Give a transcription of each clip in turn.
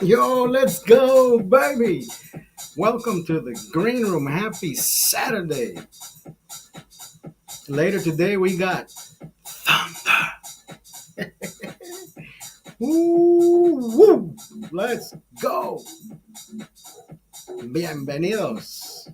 Yo, let's go, baby. Welcome to the green room. Happy Saturday. Later today, we got Thunder. Woo, woo. Let's go. Bienvenidos.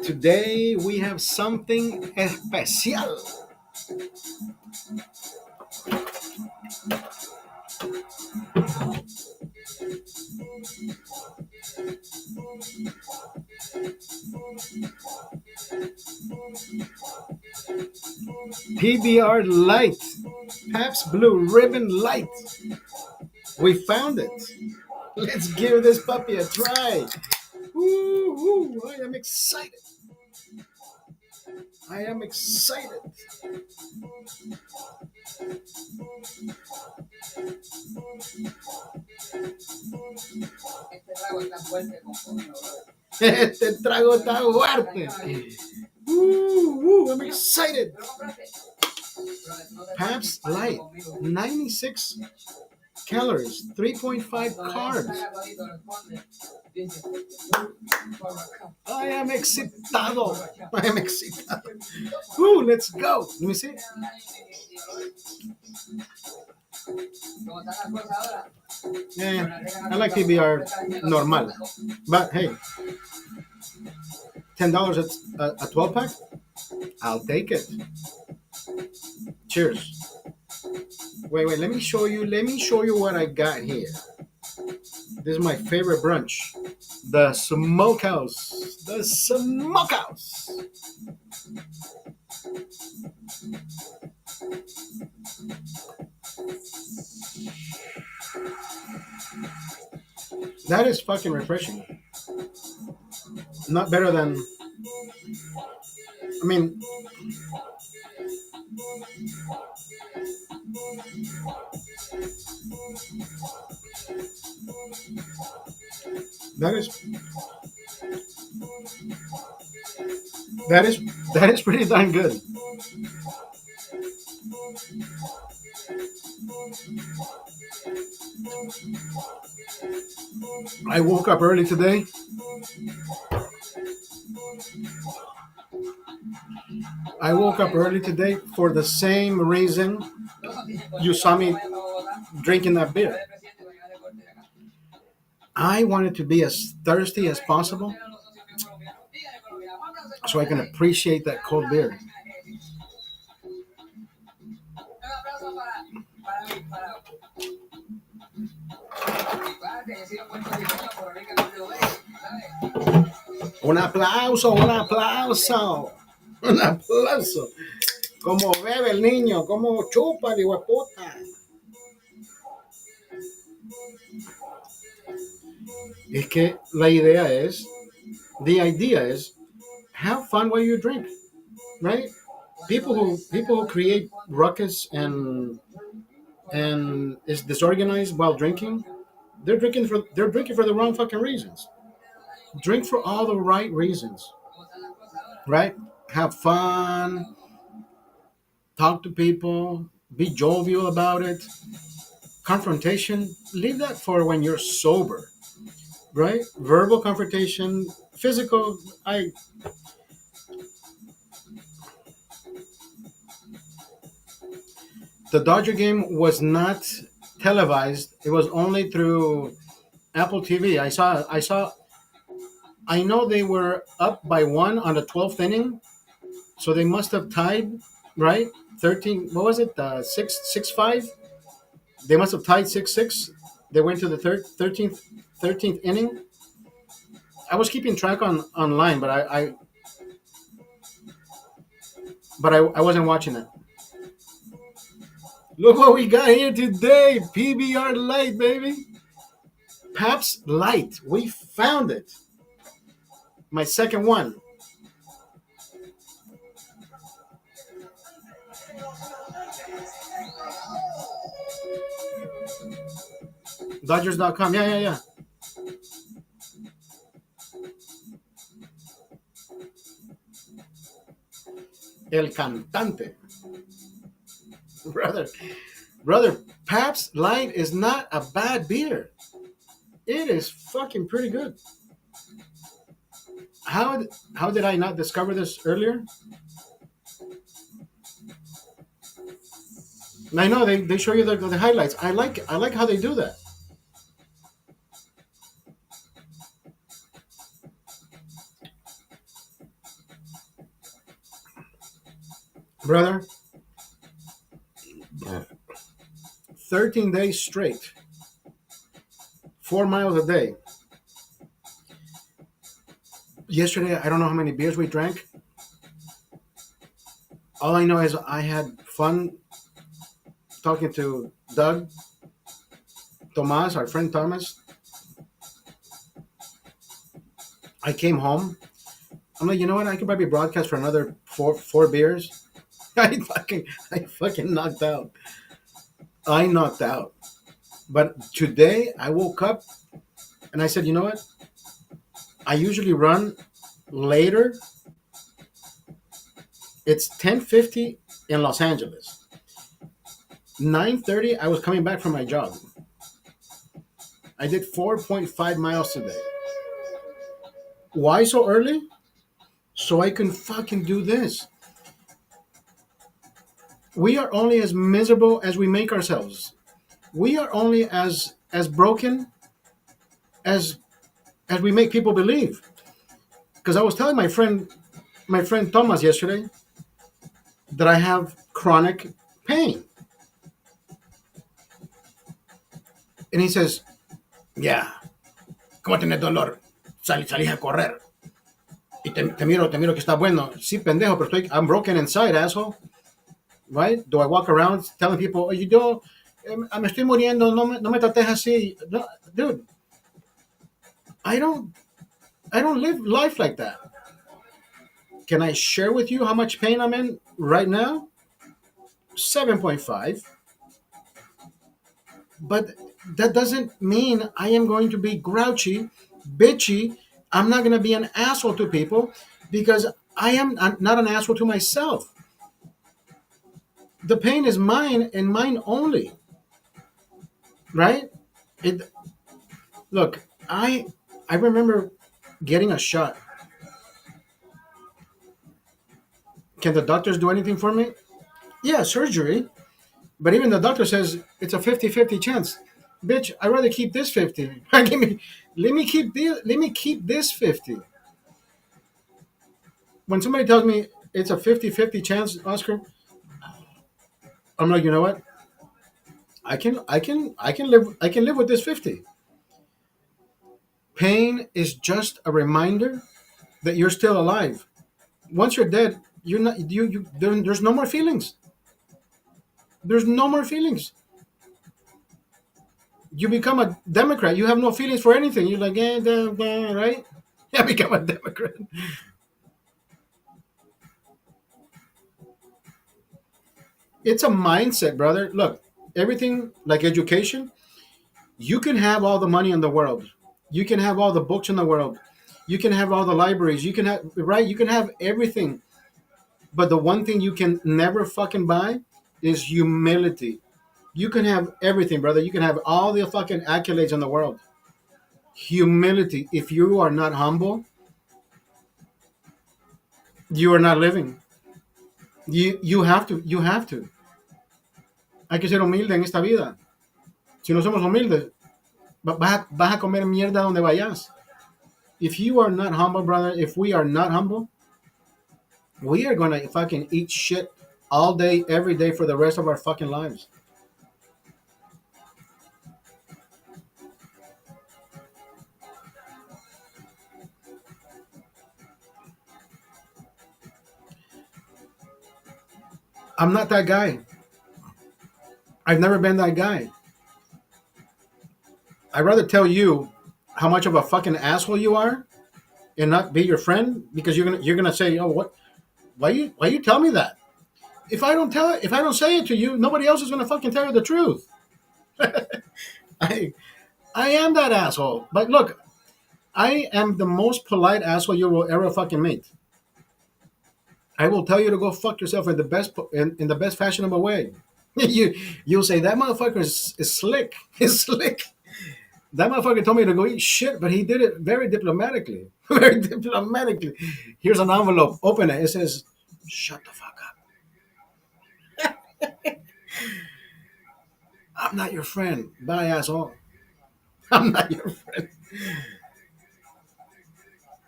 Today, we have something especial. PBR Light. Pabst Blue Ribbon Light. We found it. Let's give this puppy a try. Woo, woo. I am excited. I am excited. Este trago está fuerte. I'm excited. Pabst Light, 96 calories, 3.5 carbs. I am excitado. I am excitado. Let's go. Let me see. Yeah, I like PBR normal. But hey, $10 a 12 pack? I'll take it. Cheers. Wait, let me show you what I got here. This is my favorite brunch. The Smokehouse. The Smokehouse. That is fucking refreshing. Not better than. I mean. That is pretty darn good. I woke up early today. For the same reason you saw me drinking that beer. I wanted to be as thirsty as possible so I can appreciate that cold beer. Un aplauso, un aplauso, un aplauso. Como bebe el niño, como chupa el hijo de puta. Es que the idea is, have fun while you drink, right? People who create ruckus and is disorganized while drinking, they're drinking for the wrong fucking reasons. Drink for all the right reasons, right? Have fun, talk to people, be jovial about it. Confrontation, leave that for when you're sober, right? Verbal confrontation, physical. The Dodger game was not televised. It was only through Apple TV. I know they were up by one on the 12th inning, so they must have tied, right? 13. What was it? 6-5. They must have tied 6-6. They went to the 13th inning. I was keeping track online, but I wasn't watching it. Look what we got here today. PBR Light, baby. Pabst Light. We found it. My second one. Dodgers.com. Yeah, yeah, yeah. El Cantante. Brother, brother, Pabst Light is not a bad beer. It is fucking pretty good. How how did I not discover this earlier? I know they show you the highlights. I like how they do that, brother. 13 days straight, 4 miles a day. Yesterday, I don't know how many beers we drank. All I know is I had fun talking to Doug, Tomas, our friend Thomas. I came home. I'm like, you know what? I could probably broadcast for another four beers. I fucking knocked out. I knocked out. But today I woke up and I said, you know what? I usually run later. It's 10:50 in Los Angeles. 9:30. I was coming back from my job. I did 4.5 miles today. Why so early? So I can fucking do this. We are only as miserable as we make ourselves. We are only as broken as as we make people believe. Because I was telling my friend Thomas yesterday that I have chronic pain, and he says, "Yeah, ¿cómo tienes dolor? Salís a correr y te miro que está bueno. Sí, pendejo, pero I'm broken inside, asshole. Right? Do I walk around telling people, oh, you don't, me estoy muriendo, no me trates así? No, dude, I don't, I don't live life like that. Can I share with you how much pain I'm in right now? 7.5. But that doesn't mean I am going to be grouchy, bitchy. I'm not going to be an asshole to people because I'm not an asshole to myself. The pain is mine and mine only, right? It look, I remember getting a shot. Can the doctors do anything for me? Yeah, surgery. But even the doctor says it's a 50-50 chance. Bitch, I'd rather keep this 50. Let me keep this 50. When somebody tells me it's a 50-50 chance, Oscar, I'm like, you know what? I can live with this 50. Pain is just a reminder that you're still alive. Once you're dead, you're not there's no more feelings. There's no more feelings. You become a Democrat. You have no feelings for anything. You're like, right? Yeah, become a Democrat. It's a mindset, brother. Look, everything like education, you can have all the money in the world. You can have all the books in the world. You can have all the libraries. You can have right. You can have everything. But the one thing you can never fucking buy is humility. You can have everything, brother. You can have all the fucking accolades in the world. Humility. If you are not humble, you are not living. You have to. You have to. Hay que ser humilde en esta vida. Si no somos humildes, vas a comer mierda donde vayas. If you are not humble, brother, if we are not humble, we are gonna fucking eat shit all day, every day for the rest of our fucking lives. I'm not that guy. I've never been that guy. I'd rather tell you how much of a fucking asshole you are and not be your friend because you're gonna say, oh, what? Why you tell me that? If I don't say it to you, nobody else is gonna fucking tell you the truth. I I am that asshole. But look, I am the most polite asshole you will ever fucking meet. I will tell you to go fuck yourself in the best in the best fashionable way. You'll say that motherfucker is slick. Is slick. That motherfucker told me to go eat shit, but he did it very diplomatically. Very diplomatically. Here's an envelope. Open it. It says, "Shut the fuck up. I'm not your friend. Bye, asshole. I'm not your friend."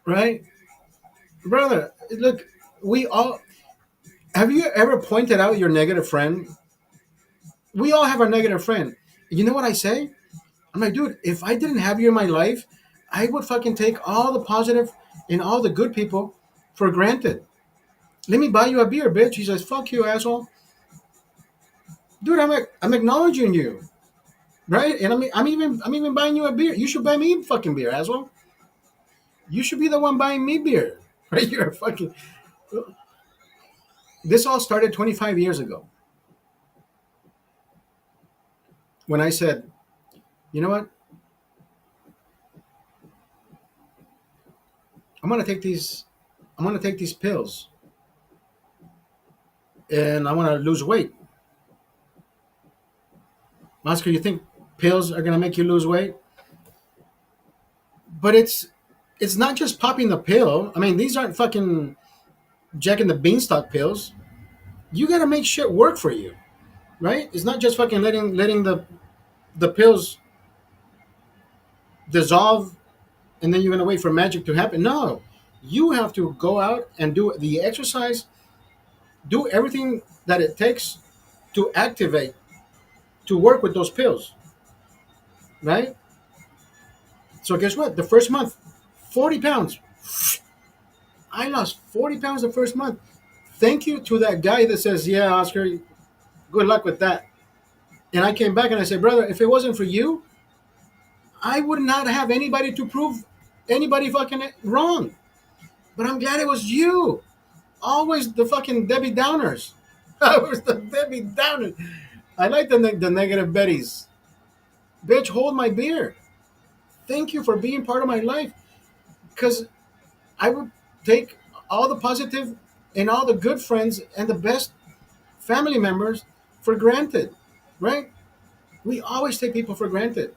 Right, brother? Look, we all. Have you ever pointed out your negative friend? We all have our negative friend. You know what I say? I'm like, dude, if I didn't have you in my life, I would fucking take all the positive and all the good people for granted. Let me buy you a beer, bitch. He says, fuck you, asshole. Dude, I'm acknowledging you, right? And I'm even buying you a beer. You should buy me fucking beer, asshole. You should be the one buying me beer, right? You're a fucking. This all started 25 years ago when I said, you know what? I'm gonna take these. I'm gonna take these pills, and I want to lose weight. Oscar, you think pills are gonna make you lose weight? But it's not just popping the pill. I mean, these aren't fucking Jack and the Beanstalk pills. You gotta make shit work for you, right? It's not just fucking letting the pills dissolve and then you're gonna wait for magic to happen. No, you have to go out and do the exercise, do everything that it takes to activate to work with those pills, right? So guess what? The first month, 40 pounds. I lost 40 pounds the first month. Thank you to that guy that says, yeah, Oscar, good luck with that. And I came back and I said, brother, if it wasn't for you, I would not have anybody to prove anybody fucking wrong. But I'm glad it was you. Always the fucking Debbie Downers. I was the Debbie Downers. I like the negative Betties. Bitch, hold my beer. Thank you for being part of my life. Because I would take all the positive and all the good friends and the best family members for granted, right? We always take people for granted.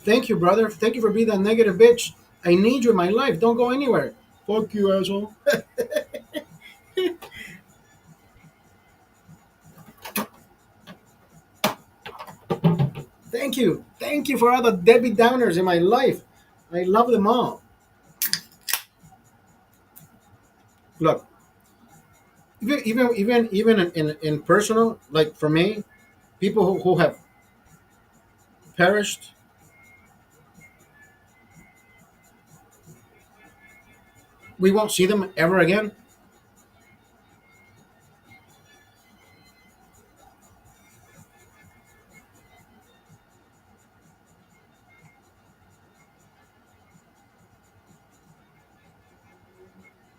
Thank you, brother. Thank you for being that negative bitch. I need you in my life. Don't go anywhere. Fuck you, asshole. Thank you. Thank you for all the Debbie Downers in my life. I love them all. Look, even in personal, like for me, people who have perished, we won't see them ever again.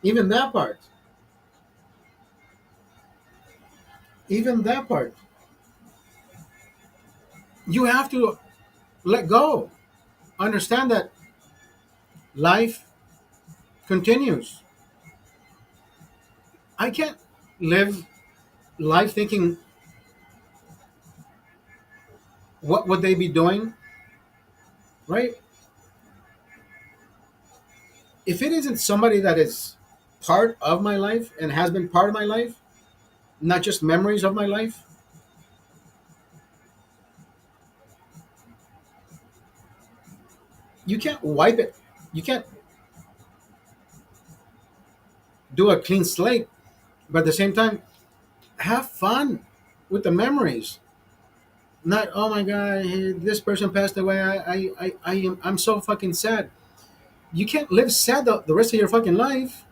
Even that part. Even that part. You have to let go. Understand that life continues. I can't live life thinking what would they be doing, right? If it isn't somebody that is part of my life and has been part of my life, not just memories of my life, you can't wipe it. You can't do a clean slate, but at the same time, have fun with the memories. Not, oh my god, this person passed away. I'm so fucking sad. You can't live sad the rest of your fucking life.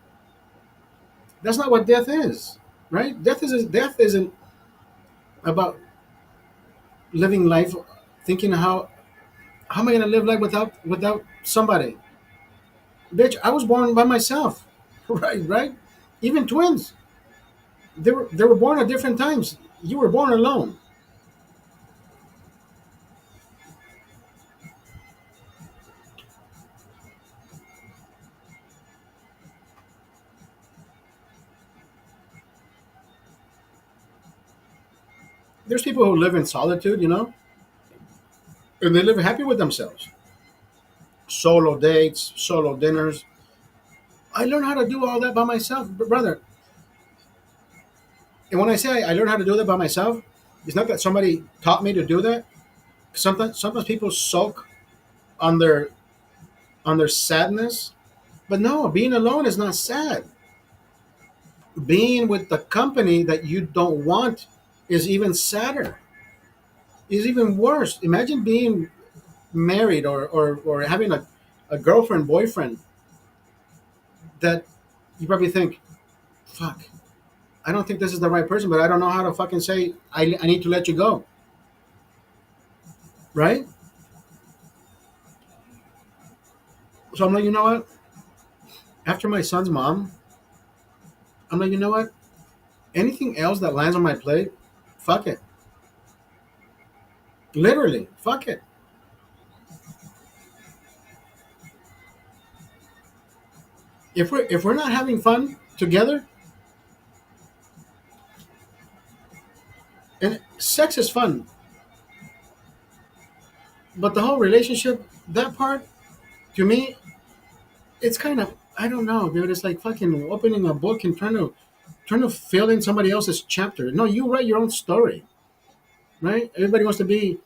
That's not what death is, right? Death isn't about living life thinking how am I gonna live life without somebody? Bitch, I was born by myself, right? Right? Even twins, they were born at different times. You were born alone. There's people who live in solitude, and they live happy with themselves. Solo dates, solo dinners. I learned how to do all that by myself, brother. And when I say I learned how to do that by myself, it's not that somebody taught me to do that. Sometimes people sulk on their sadness, but no, being alone is not sad. Being with the company that you don't want is even sadder. Is even worse. Imagine being married or having a girlfriend, boyfriend that you probably think, fuck, I don't think this is the right person, but I don't know how to fucking say, I need to let you go. Right? So I'm like, you know what? After my son's mom, I'm like, you know what? Anything else that lands on my plate, fuck it. Literally, fuck it. If we're not having fun together, and sex is fun, but the whole relationship, that part, to me, it's kind of, I don't know, dude. It's like fucking opening a book and trying to fill in somebody else's chapter. No, you write your own story, right? Everybody wants to be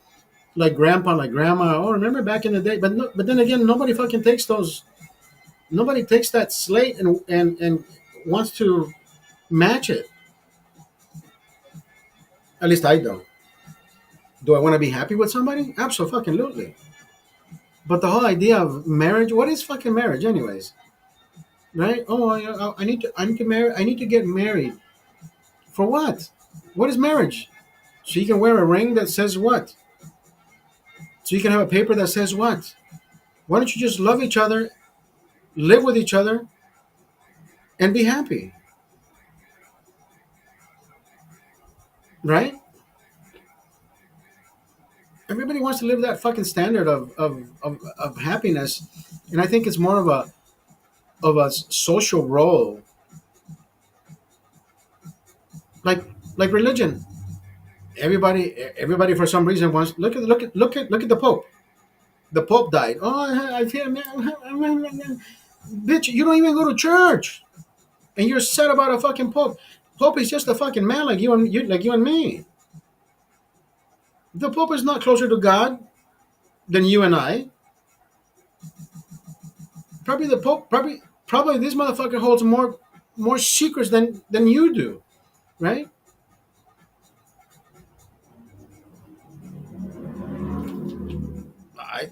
like grandpa, like grandma. Oh, remember back in the day? But no, but then again, nobody fucking takes those. Nobody takes that slate and wants to match it. At least I don't. Do I want to be happy with somebody? Absolutely. But the whole idea of marriage, what is fucking marriage, anyways? Right? Oh, I need to marry. I need to get married. For what? What is marriage? So you can wear a ring that says what? So you can have a paper that says what? Why don't you just love each other, live with each other, and be happy? Right? Everybody wants to live that fucking standard of happiness, and I think it's more of a social role, like like religion. Everybody for some reason wants, look at the Pope. The Pope died. Oh, I feel, bitch, you don't even go to church, and you're sad about a fucking Pope. Pope is just a fucking man like you and me. The Pope is not closer to God than you and I. Probably the Pope. Probably this motherfucker holds more secrets than you do, right? I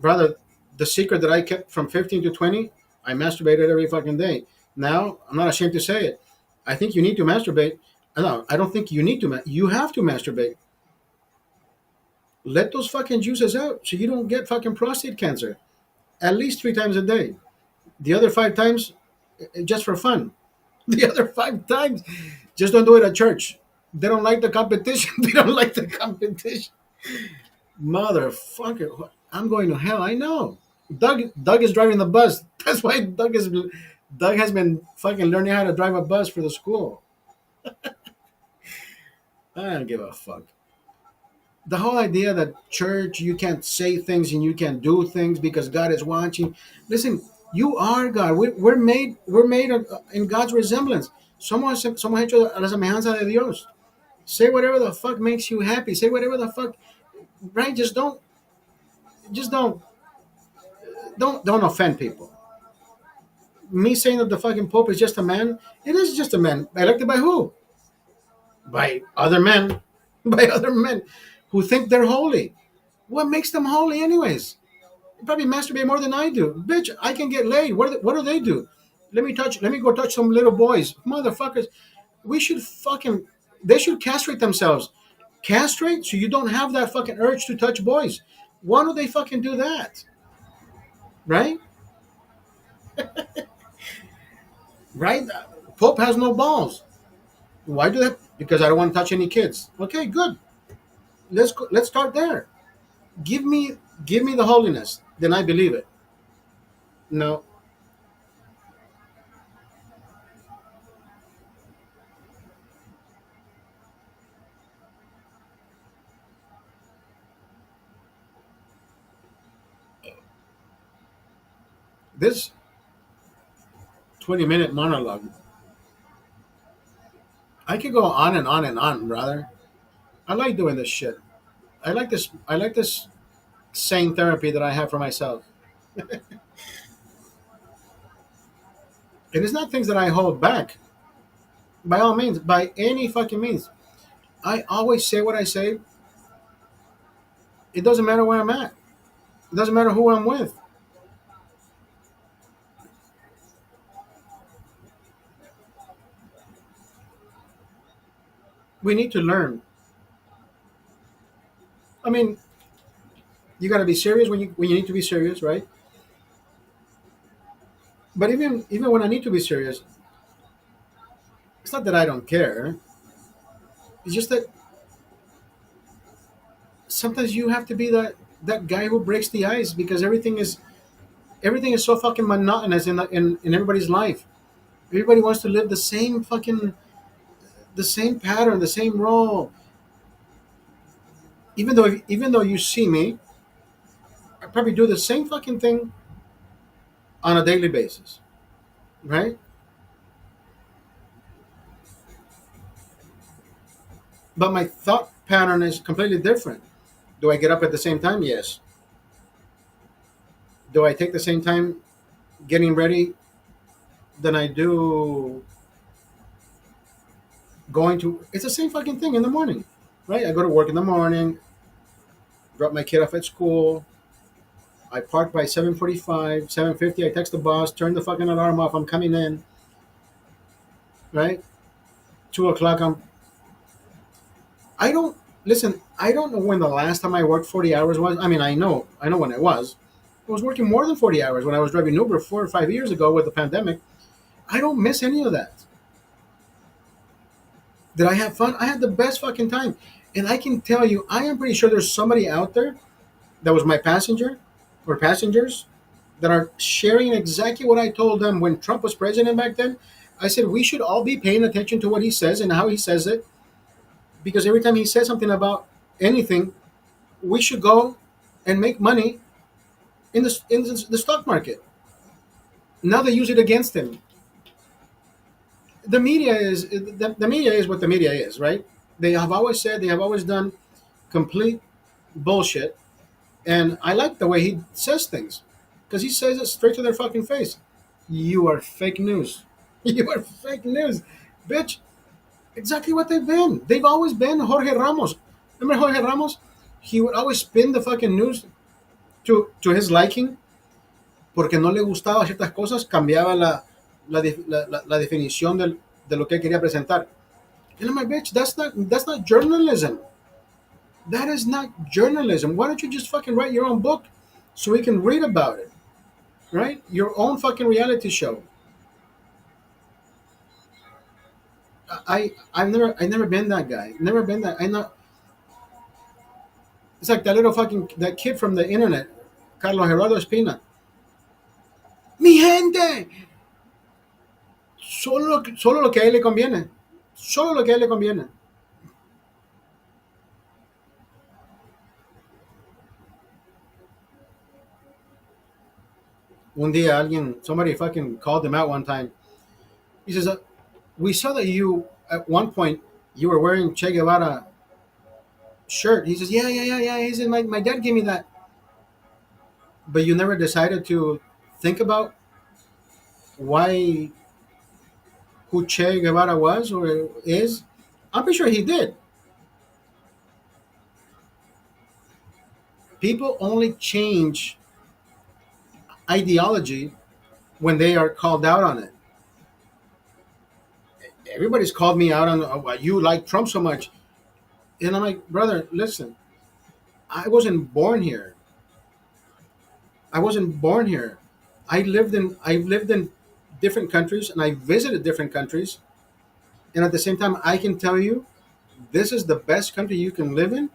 Brother, the secret that I kept from 15 to 20, I masturbated every fucking day. Now I'm not ashamed to say it. I think you need to masturbate. No, I don't think you need to. You have to masturbate. Let those fucking juices out so you don't get fucking prostate cancer. At least 3 times a day. The other 5 times, just for fun. The other 5 times, just don't do it at church. They don't like the competition. They don't like the competition. Motherfucker, I'm going to hell. I know. Doug is driving the bus. That's why Doug has been fucking learning how to drive a bus for the school. I don't give a fuck. The whole idea that church, you can't say things and you can't do things because God is watching. Listen, you are God. We're made in God's resemblance. Somos hechos a la semejanza de Dios. Say whatever the fuck makes you happy. Say whatever the fuck, right? Just don't offend people. Me saying that the fucking Pope is just a man, it is just a man. Elected by who? By other men. By other men who think they're holy. What makes them holy, anyways? They probably masturbate more than I do. Bitch, I can get laid. What do they do? Let me go touch some little boys. Motherfuckers. We should fucking, they should castrate themselves. Castrate so you don't have that fucking urge to touch boys. Why don't they fucking do that? Right? Right? Pope has no balls. Why do that? Because I don't want to touch any kids. Okay, good. Let's start there. Give me give me the holiness, then I believe it. No, this 20-minute monologue, I could go on and on and on, brother. I like doing this shit. I like this. I like this sane therapy that I have for myself. And it's not things that I hold back. By all means, by any fucking means. I always say what I say. It doesn't matter where I'm at. It doesn't matter who I'm with. We need to learn. I mean, you got to be serious when you need to be serious, right? But even when I need to be serious, it's not that I don't care. It's just that sometimes you have to be that guy who breaks the ice because everything is so fucking monotonous in everybody's life. Everybody wants to live the same pattern, the same role. Even though you see me, I probably do the same fucking thing on a daily basis, right? But my thought pattern is completely different. Do I get up at the same time? Yes. Do I take the same time getting ready than I do going to? It's the same fucking thing in the morning, right? I go to work in the morning, drop my kid off at school. I park by 7:45, 7:50. I text the boss, turn the fucking alarm off. I'm coming in, right? 2 o'clock. I don't listen. I don't know when the last time I worked 40 hours was. I mean, I know when it was. I was working more than 40 hours when I was driving Uber 4 or 5 years ago with the pandemic. I don't miss any of that. Did I have fun? I had the best fucking time, and I can tell you, I am pretty sure there's somebody out there that was my passenger or passengers that are sharing exactly what I told them when Trump was president back then. I said we should all be paying attention to what he says and how he says it because every time he says something about anything, we should go and make money in the stock market. Now they use it against him. The media is what the media is, right? They have always done complete bullshit, and I like the way he says things because he says it straight to their fucking face. You are fake news. You are fake news, bitch. Exactly what they've been. They've always been Jorge Ramos. Remember Jorge Ramos? He would always spin the fucking news to his liking porque no le gustaba ciertas cosas, cambiaba la definición de lo que él quería presentar. And I'm like, bitch, that's not journalism. That is not journalism. Why don't you just fucking write your own book so we can read about it, right? Your own fucking reality show. I've never been that guy. Never been that. I not. It's like that little fucking that kid from the internet, Carlos Gerardo Espina. Mi gente, solo lo que a él le conviene. Solo lo que a él le conviene. Un día somebody fucking called him out one time. He says, "We saw that you at one point you were wearing Che Guevara shirt." He says, "Yeah, yeah, yeah, yeah." He said, "My dad gave me that, but you never decided to think about why who Che Guevara was or is." I'm pretty sure he did. People only change ideology when they are called out on it. Everybody's called me out on why you like Trump so much, and I'm like, brother, listen, I wasn't born here. I wasn't born here. I've lived in different countries and I visited different countries, and at the same time, I can tell you, this is the best country you can live in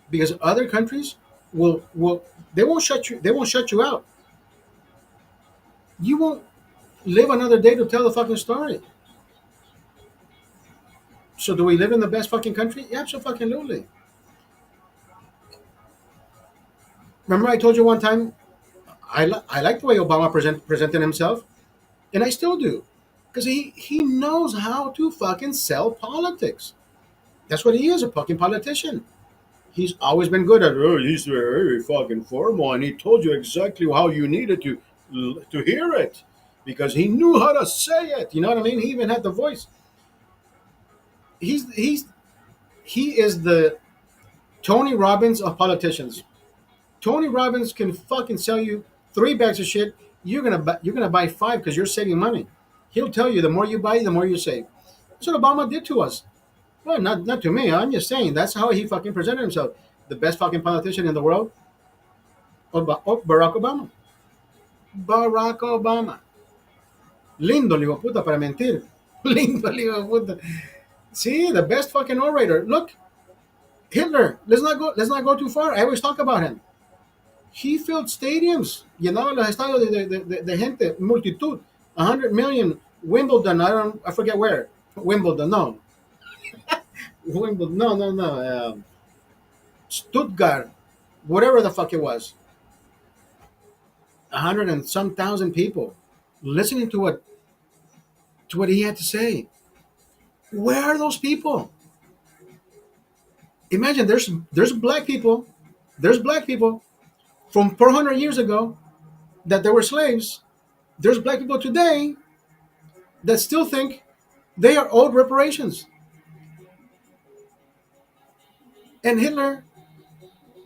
because other countries will they won't shut you out. You won't live another day to tell the fucking story. So do we live in the best fucking country? Yeah, absolutely. Remember I told you one time I like the way Obama presented himself, and I still do, because he knows how to fucking sell politics. That's what he is, a fucking politician. He's always been good at. Oh, he's very fucking formal, and he told you exactly how you needed to hear it, because he knew how to say it. You know what I mean? He even had the voice. He's he is the Tony Robbins of politicians. Tony Robbins can fucking sell you 3 bags of shit. You're gonna buy five because you're saving money. He'll tell you the more you buy, the more you save. That's what Obama did to us. Well, not to me. I'm just saying that's how he fucking presented himself. The best fucking politician in the world, Barack Obama. Barack Obama. Lindo, le digo, puta, para mentir. Lindo, le digo, puta. See, the best fucking orator. Look, Hitler. Let's not go too far. I always talk about him. He filled stadiums. Llenaba los estadios de gente, multitud. 100 million. Wimbledon. I forget where. Wimbledon. No. Wimbledon. No. No. No. Stuttgart. Whatever the fuck it was. 100 and some thousand people listening to what he had to say. Where are those people? Imagine there's black people. There's black people from 400 years ago that they were slaves. There's black people today that still think they are owed reparations. And Hitler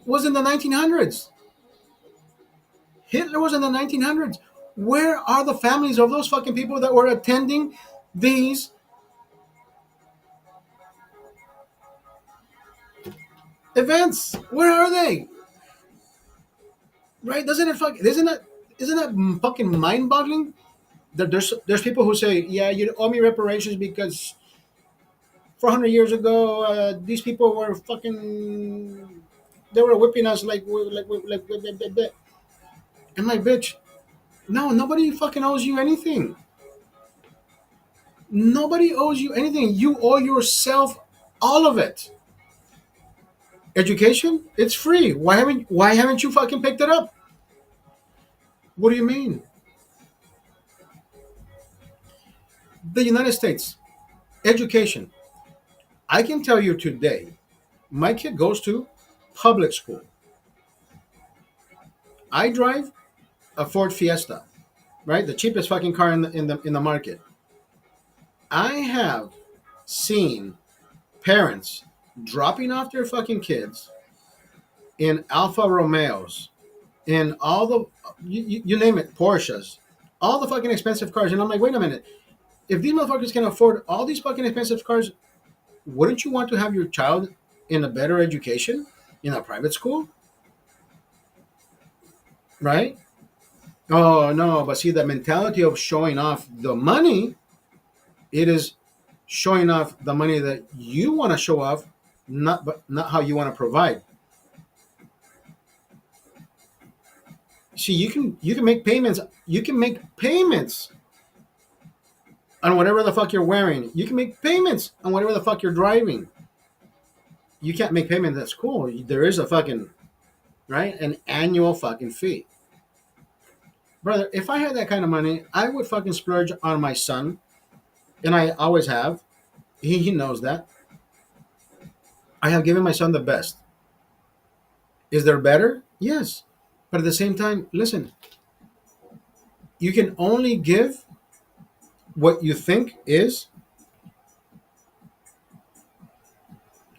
was in the 1900s. Hitler was in the 1900s. Where are the families of those fucking people that were attending these events? Where are they? Right? Isn't that fucking mind-boggling? That there's people who say, yeah, you owe me reparations because 400 years ago these people were fucking they were whipping us like. I'm like, bitch, no, nobody fucking owes you anything. Nobody owes you anything. You owe yourself all of it. Education, it's free. Why haven't you fucking picked it up? What do you mean? The United States, education. I can tell you today, my kid goes to public school. I drive a Ford Fiesta, right? The cheapest fucking car in the market. I have seen parents dropping off their fucking kids in Alfa Romeos, in all the you name it, Porsches, all the fucking expensive cars, and I'm like, wait a minute, if these motherfuckers can afford all these fucking expensive cars, wouldn't you want to have your child in a better education in a private school, right? Oh no, but see the mentality of showing off the money, it is showing off the money that you want to show off, not how you want to provide. See, you can make payments. You can make payments on whatever the fuck you're wearing. You can make payments on whatever the fuck you're driving. You can't make payments at school. There is a fucking right an annual fucking fee, brother. If I had that kind of money, I would fucking splurge on my son, and I always have. He knows that. I have given my son the best. Is there better? Yes, but at the same time, listen. You can only give what you think is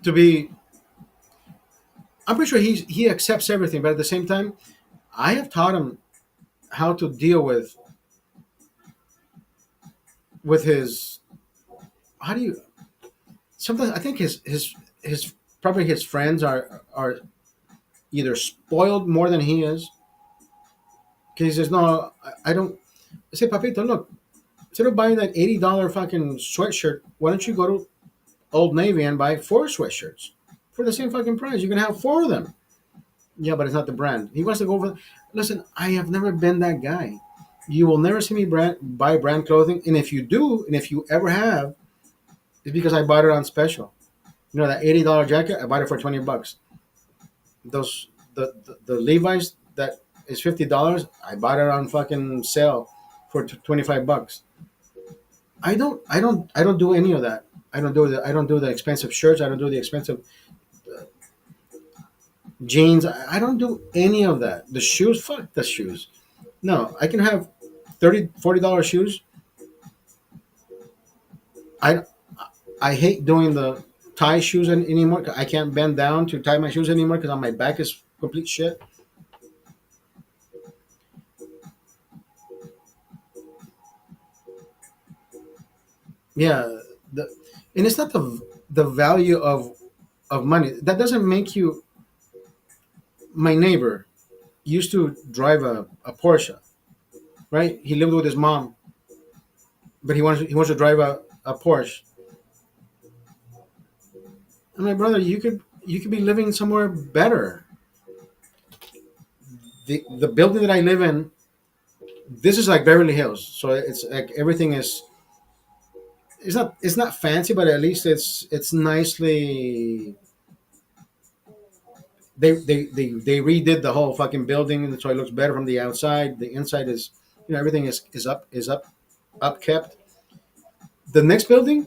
to be. I'm pretty sure he accepts everything, but at the same time, I have taught him how to deal with his. How do you? Sometimes I think his probably his friends are either spoiled more than he is. Because he says, no, I don't. I say, Papito, look, instead of buying that $80 fucking sweatshirt, why don't you go to Old Navy and buy four sweatshirts for the same fucking price? You can have four of them. Yeah, but it's not the brand. He wants to go over. Listen, I have never been that guy. You will never see me buy brand clothing, and if you do, and if you ever have, it's because I bought it on special. You know that $80 jacket, I bought it for $20. Those the Levi's that is $50. I bought it on fucking sale for $25. I don't do any of that. I don't do the expensive shirts. I don't do the expensive jeans. I don't do any of that. The shoes, fuck the shoes. No, I can have $30, $40 shoes. I I hate doing the tie shoes anymore. I can't bend down to tie my shoes anymore because my back is complete shit. Yeah, the, and it's not the value of money that doesn't make you. My neighbor used to drive a Porsche, right? He lived with his mom, but he wants to drive a Porsche. I'm like, brother, you could be living somewhere better. The building that I live in, this is like Beverly Hills, so it's like everything is. It's not fancy, but at least it's nicely. They redid the whole fucking building, so it looks better from the outside. The inside is, everything is up kept. The next building,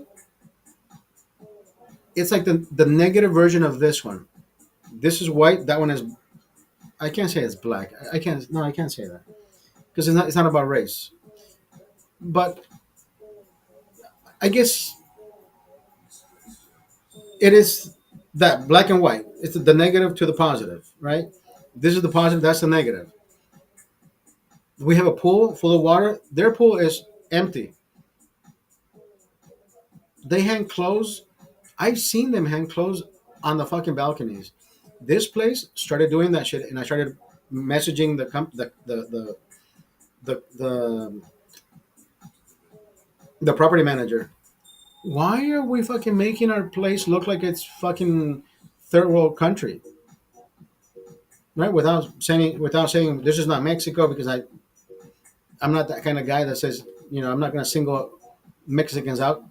it's like the negative version of this one. This is white. That one is. I can't say it's black. I can't. No, I can't say that because it's not about race. But I guess it is that black and white. It's the negative to the positive, right? This is the positive. That's the negative. We have a pool full of water. Their pool is empty. They hang clothes. I've seen them hang clothes on the fucking balconies. This place started doing that shit, and I started messaging the the property manager. Why are we fucking making our place look like it's fucking third world country, right? Without saying this is not Mexico because I'm not that kind of guy that says I'm not gonna single Mexicans out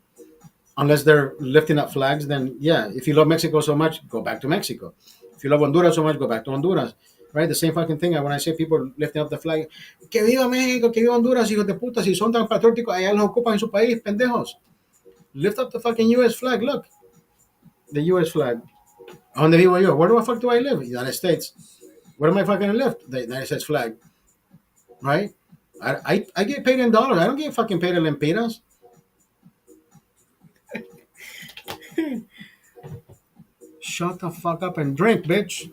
unless they're lifting up flags. Then yeah, if you love Mexico so much, go back to Mexico. If you love Honduras so much, go back to Honduras. Right, the same fucking thing. When I say people lifting up the flag, que viva México, que viva Honduras, hijos de puta, si son tan patrióticos, allá los ocupan en su país, pendejos. Lift up the fucking U.S. flag. Look, the U.S. flag. On the vivo yo. Where the fuck do I live? United States. Where am I fucking live? The United States flag. Right? I get paid in dollars. I don't get fucking paid in lempiras. Shut the fuck up and drink, bitch.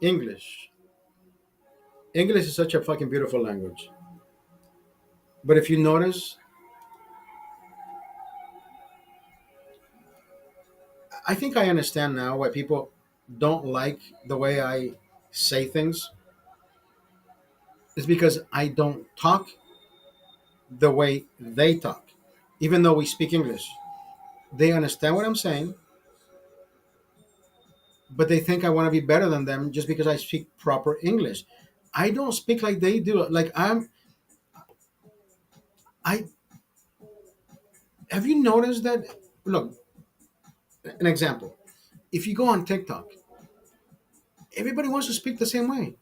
English. English is such a fucking beautiful language. But if you notice, I think I understand now why people don't like the way I say things. It's because I don't talk the way they talk. Even though we speak English, they understand what I'm saying, but they think I want to be better than them just because I speak proper English. I don't speak like they do. Like I have you noticed that? Look, an example. If you go on TikTok, everybody wants to speak the same way.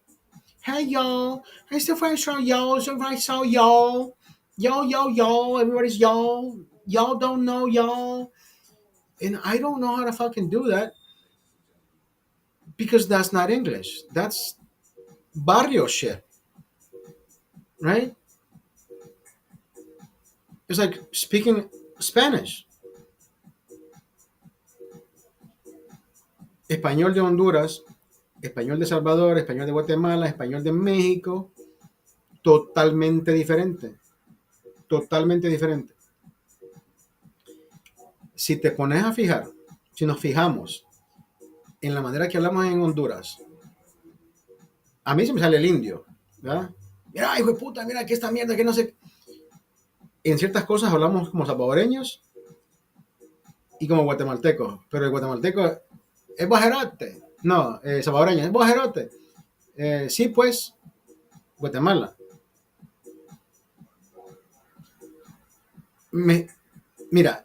Hey y'all, hey still friends from y'all, so I saw y'all, y'all. Everybody's y'all. Y'all don't know y'all, and I don't know how to fucking do that because that's not English. That's barrio shit, right? It's like speaking Spanish, español de Honduras, español de Salvador, español de Guatemala, español de México, totalmente diferente, totalmente diferente. Si te pones a fijar, si nos fijamos en la manera que hablamos en Honduras, a mí se me sale el indio, ¿verdad? Mira, hijo de puta, mira que esta mierda, que no sé. En ciertas cosas hablamos como salvadoreños y como guatemaltecos, pero el guatemalteco Es bojerote. No, salvadoreño, es bojerote. Sí, pues, Guatemala. Me, mira,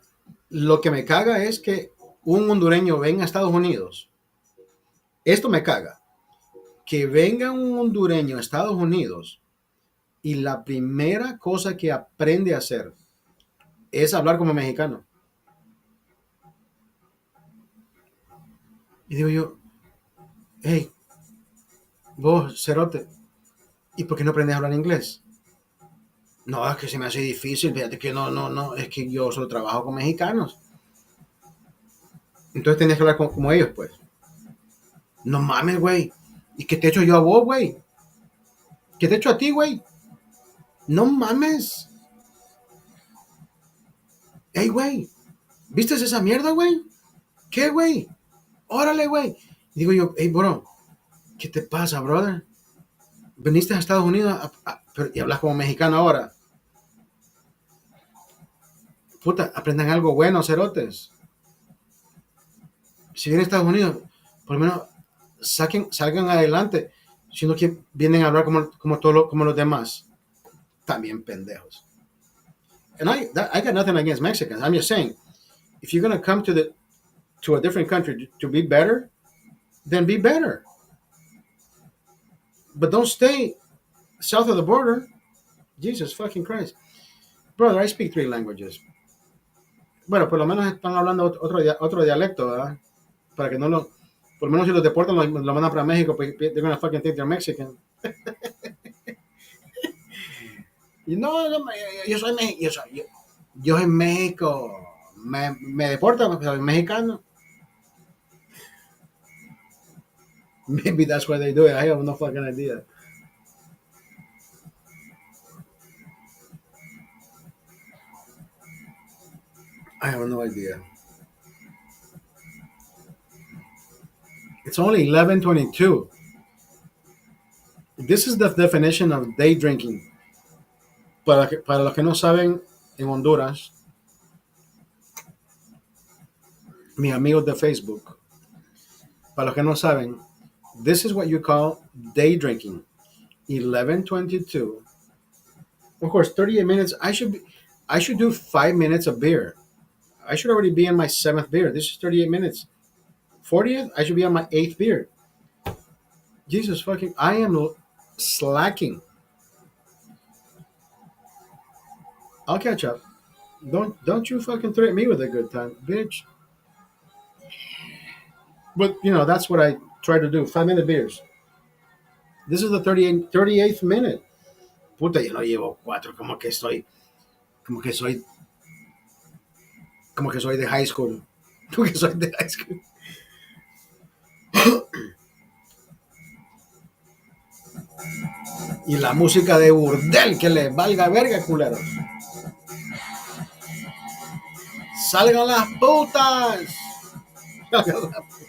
lo que me caga es que un hondureño venga a Estados Unidos. Esto me caga. Que venga un hondureño a Estados Unidos y la primera cosa que aprende a hacer es hablar como mexicano. Y digo yo, hey, vos, cerote, ¿y por qué no aprendes a hablar inglés? No, es que se me hace difícil, fíjate que no, es que yo solo trabajo con mexicanos. Entonces tenías que hablar como ellos, pues. No mames, güey. ¿Y qué te he hecho yo a vos, güey? ¿Qué te he hecho a ti, güey? No mames. Ey, güey, ¿viste esa mierda, güey? ¿Qué, güey? Órale, güey. Digo yo, hey, bro, ¿qué te pasa, brother? Veniste a Estados Unidos y hablas como mexicano ahora. Puta, aprendan algo bueno, cerotes. Si vienen a Estados Unidos, por lo menos salgan adelante. Sino que vienen a hablar como los demás. También pendejos. And I got nothing against Mexicans. I'm just saying, if you're gonna come to a different country to be better, then be better. But don't stay south of the border. Jesus fucking Christ. Brother, I speak 3 languages. Bueno, por lo menos están hablando otro dialecto, ¿verdad? Para que no lo... Por lo menos si los deportan, lo mandan para México, pues they're gonna fucking think they're Mexican. Y no, yo soy yo soy México. Me deportan, soy mexicano. Maybe that's why they do it. I have no fucking idea. I have no idea. It's only 11:22. This is the definition of day drinking. Para los que no saben, en Honduras, mis amigos de Facebook, para los que no saben, this is what you call day drinking. 11:22. Of course, 38 minutes. I should do 5 minutes of beer. I should already be in my 7th beer. This is 38 minutes. 40th, I should be on my 8th beer. Jesus fucking, I am slacking. I'll catch up. Don't you fucking threaten me with a good time, bitch. But that's what I try to do. 5 minute beers. This is the 38th minute. Puta, yo no llevo 4, soy, como que soy de high school. Como que soy de high school. Y la música de burdel, que les valga verga, culeros. ¡Salgan las putas! ¡Salgan las putas!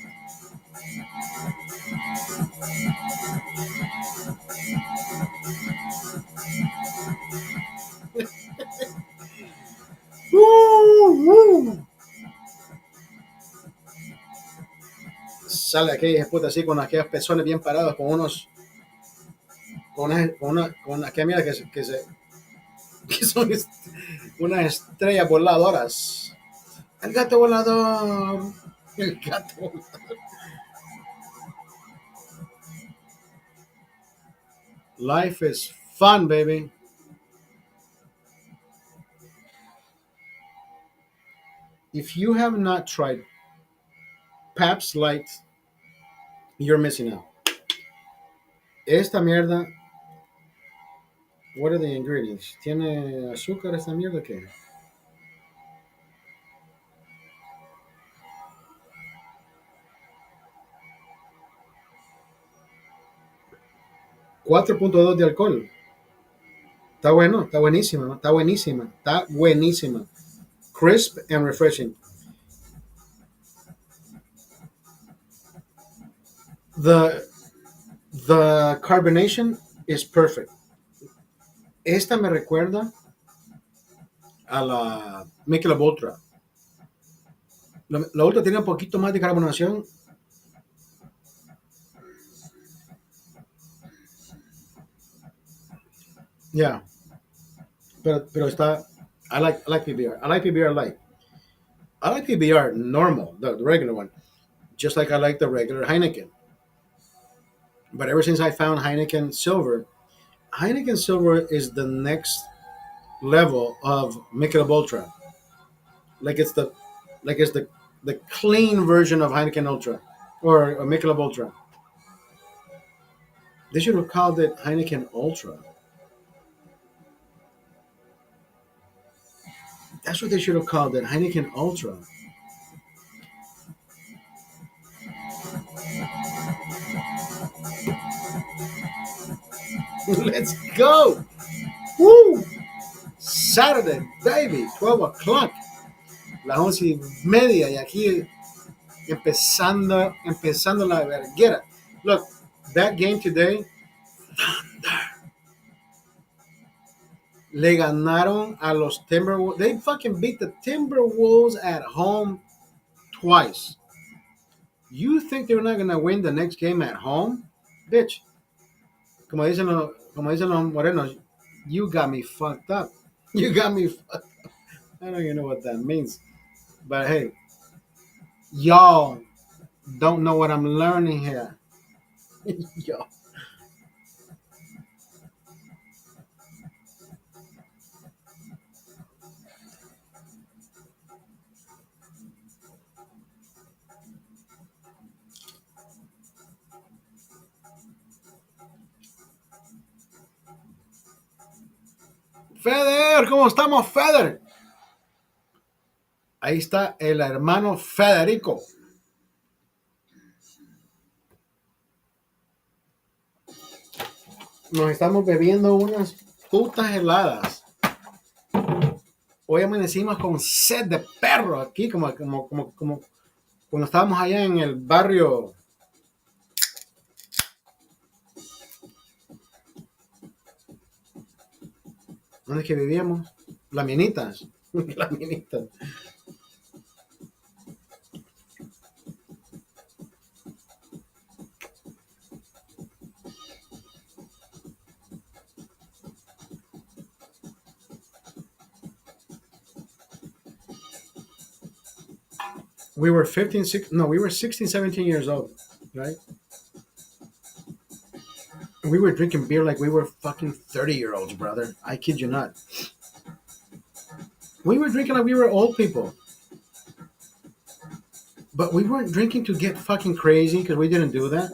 Sale aquella puta así con aquellos pezones bien parados, con aquella mierda que son unas estrellas voladoras. El gato volador. El gato volador. Life is fun, baby. If you have not tried Pabst Light, you're missing out. Esta mierda, what are the ingredients? ¿Tiene azúcar esta mierda qué? 4.2 de alcohol. Está bueno, está buenísima, está buenísima, está buenísima. Crisp and refreshing. The carbonation is perfect. Esta me recuerda a la Michelob Ultra. La Ultra tiene un poquito más de carbonación, Yeah, pero está. I like PBR. I like PBR light. I like PBR normal, the regular one, just like I like the regular Heineken. But ever since I found Heineken Silver, Heineken Silver is the next level of Michelob Ultra. Like it's the like it's the clean version of Heineken Ultra or Michelob Ultra. They should have called it Heineken Ultra. That's what they should have called it, Heineken Ultra. Let's go! Woo! Saturday, baby, 12 o'clock. Las 11:30 y aquí empezando la verguera. Look, that game today, le ganaron a los Timberwolves. They fucking beat the Timberwolves at home twice. You think they're not gonna win the next game at home? Bitch. Como dicen los morenos, you got me fucked up. You got me fucked. I don't even know what that means. But hey, y'all don't know what I'm learning here. Yo. Feder, ¿cómo estamos, Feder? Ahí está el hermano Federico. Nos estamos bebiendo unas putas heladas. Hoy amanecimos con sed de perro aquí, como cuando estábamos allá en el barrio. ¿Dónde es que vivíamos? Las minitas. Las minitas. We were 15, no, we were 16, 17 years old, right? We were drinking beer like we were fucking 30-year-olds, brother. I kid you not. We were drinking like we were old people. But we weren't drinking to get fucking crazy because we didn't do that.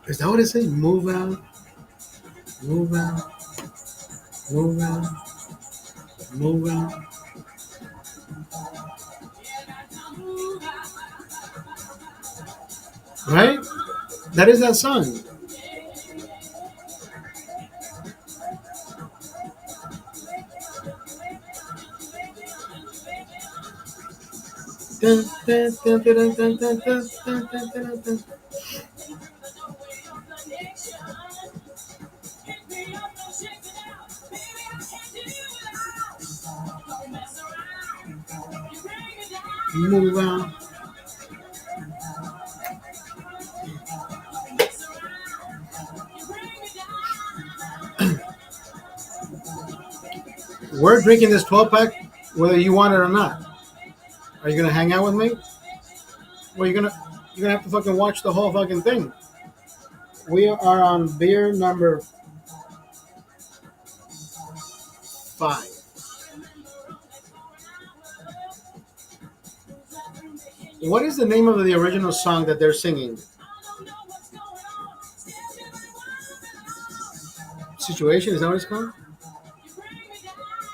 Is that what it says? Move out, move out, move out, move out. Right? That is that song. Dun, dun, dun, dun, dun, dun, dun, dun, dun, dun, dun. Move out. We're drinking this 12 pack whether you want it or not. Are you gonna hang out with me? What are you gonna? You're gonna have to fucking watch the whole fucking thing. We are on beer number 5. What is the name of the original song that they're singing? Situation, is that what it's called?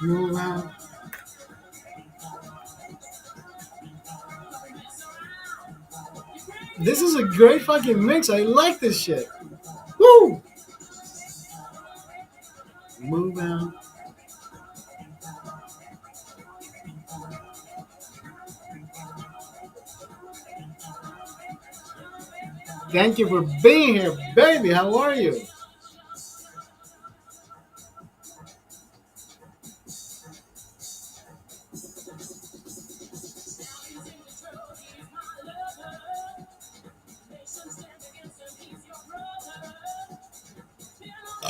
Move out. This is a great fucking mix. I like this shit. Woo! Move out. Thank you for being here, baby. How are you?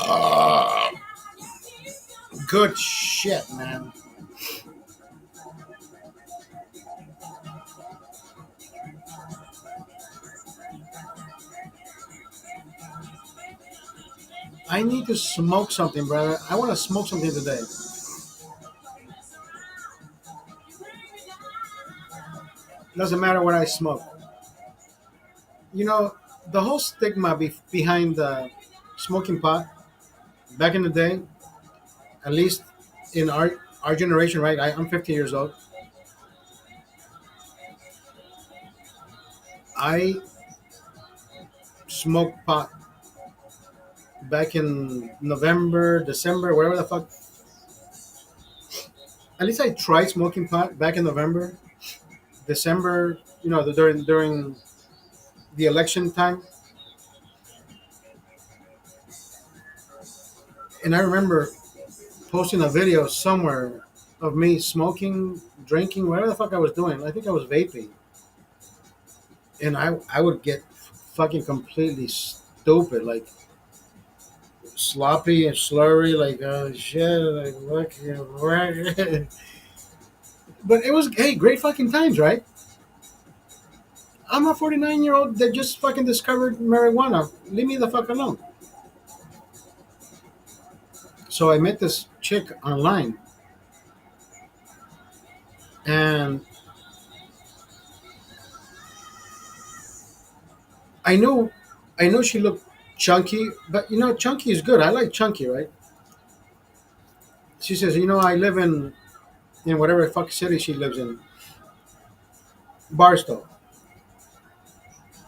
Ah, good shit, man. I need to smoke something, brother. I want to smoke something today. Doesn't matter what I smoke. You know, the whole stigma behind smoking pot back in the day, at least in our generation, right? I'm 50 years old. I smoked pot back in November, December, whatever the fuck. At least I tried smoking pot back in November, December. You know, during the election time, and I remember posting a video somewhere of me smoking, drinking, whatever the fuck I was doing. I think I was vaping, and I would get fucking completely stupid, like sloppy and slurry, like oh shit, like what? But it was hey, great fucking times, right? I'm a 49-year-old that just fucking discovered marijuana. Leave me the fuck alone. So I met this chick online, and I know, I know she looked chunky, but you know, chunky is good. I like chunky, right? She says, you know, I live in whatever fuck city she lives in, Barstow,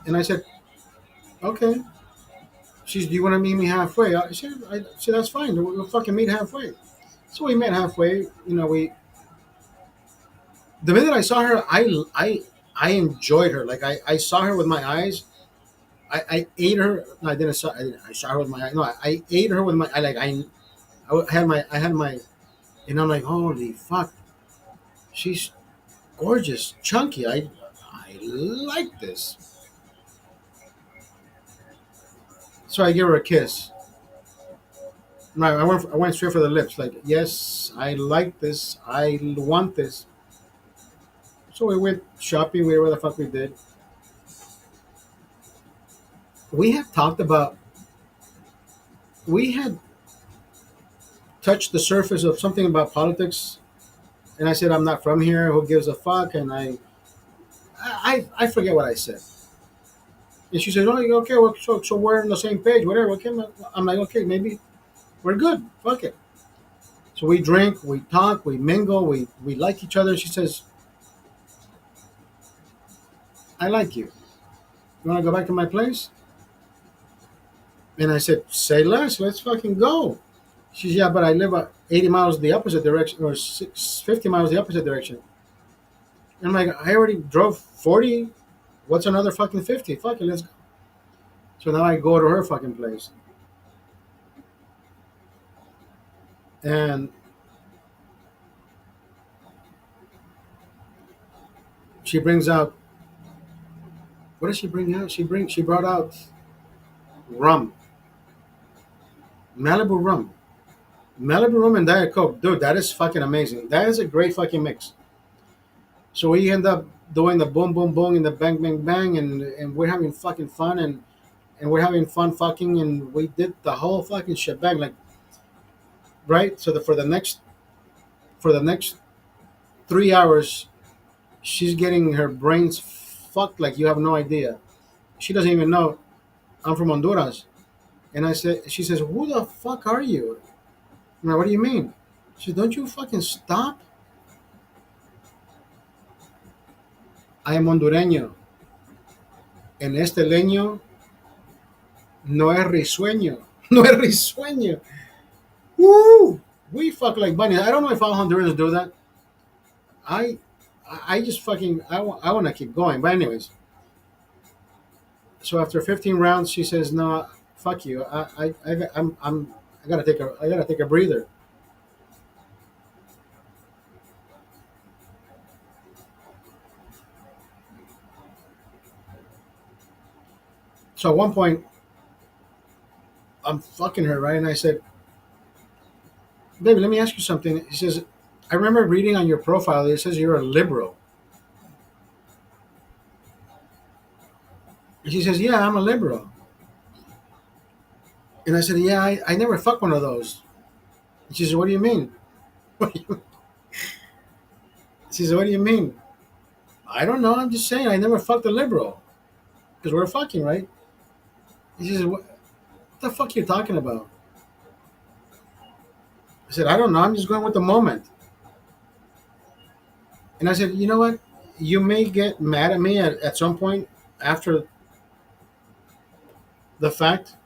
and I said, okay. She's, do you want to meet me halfway? I said that's fine. We'll fucking meet halfway. So we met halfway. You know, we the minute I saw her, I enjoyed her. Like I saw her with my eyes. I ate her. No, I didn't saw. I saw her with my eyes. No, I ate her with my. I had my, and I'm like, holy fuck, she's gorgeous, chunky. I like this. So I give her a kiss. No, I went straight for the lips. Like, yes, I like this. I want this. So we went shopping, wherever the fuck we did. We had talked about. We had touched the surface of something about politics, and I said I'm not from here. Who gives a fuck? And I forget what I said. And she said, "Oh, okay. Well, so we're on the same page. Whatever." Okay, I'm like, okay, maybe we're good. Fuck it. So we drink, we talk, we mingle, we like each other. She says, "I like you. You want to go back to my place?" And I said, "Say less. Let's fucking go." She's, "Yeah, but I live 80 miles the opposite direction, or 50 miles the opposite direction." And I'm like, "I already drove 40. What's another fucking 50? Fuck it, let's go." So now I go to her fucking place, and she brings out. What does she bring out? She brought out rum, Malibu rum, Malibu rum and Diet Coke, dude. That is fucking amazing. That is a great fucking mix. So we end up doing the boom boom boom and the bang bang bang, and we're having fucking fun, and we're having fun fucking, and we did the whole fucking shebang, like, right. So for the next 3 hours, she's getting her brains fucked like you have no idea. She doesn't even know I'm from Honduras. And she says, "Who the fuck are you?" I'm like, "What do you mean?" She says, "Don't you fucking stop? I am hondureño. En este leño no es risueño. No es risueño." Woo! We fuck like bunnies. I don't know if all Hondurans do that. I, I just fucking, I want to keep going. But anyways, so after 15 rounds, she says, "No, fuck you. I I gotta take a breather." So at one point, I'm fucking her, right? And I said, "Baby, let me ask you something." She says, "I remember reading on your profile, it says you're a liberal." And she says, "Yeah, I'm a liberal." And I said, "Yeah, I never fucked one of those." And she says, "What do you mean?" What do you, she says, "What do you mean?" "I don't know. I'm just saying I never fucked a liberal because we're fucking, right?" And she says, "What the fuck are you talking about?" I said, "I don't know. I'm just going with the moment." And I said, "You know what? You may get mad at me at some point after the fact."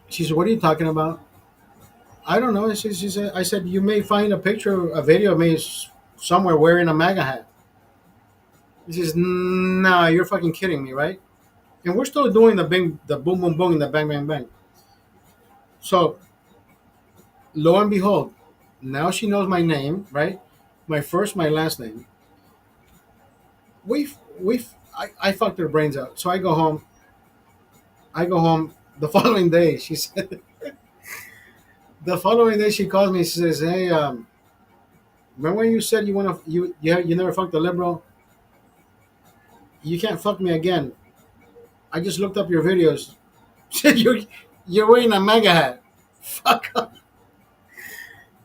She said, "What are you talking about?" "I don't know." She said, "I said you may find a picture, a video of me somewhere wearing a MAGA hat." He says, "Nah, you're fucking kidding me, right?" And we're still doing the boom, boom, boom, and the bang, bang, bang. So lo and behold, now she knows my name, right? My first, my last name. I fucked her brains out. So I go home. I go home the following day. She said, the following day she calls me. She says, "Hey, remember when you said you want to you never fucked a liberal? You can't fuck me again. I just looked up your videos. Said you're wearing a MAGA hat. Fuck off."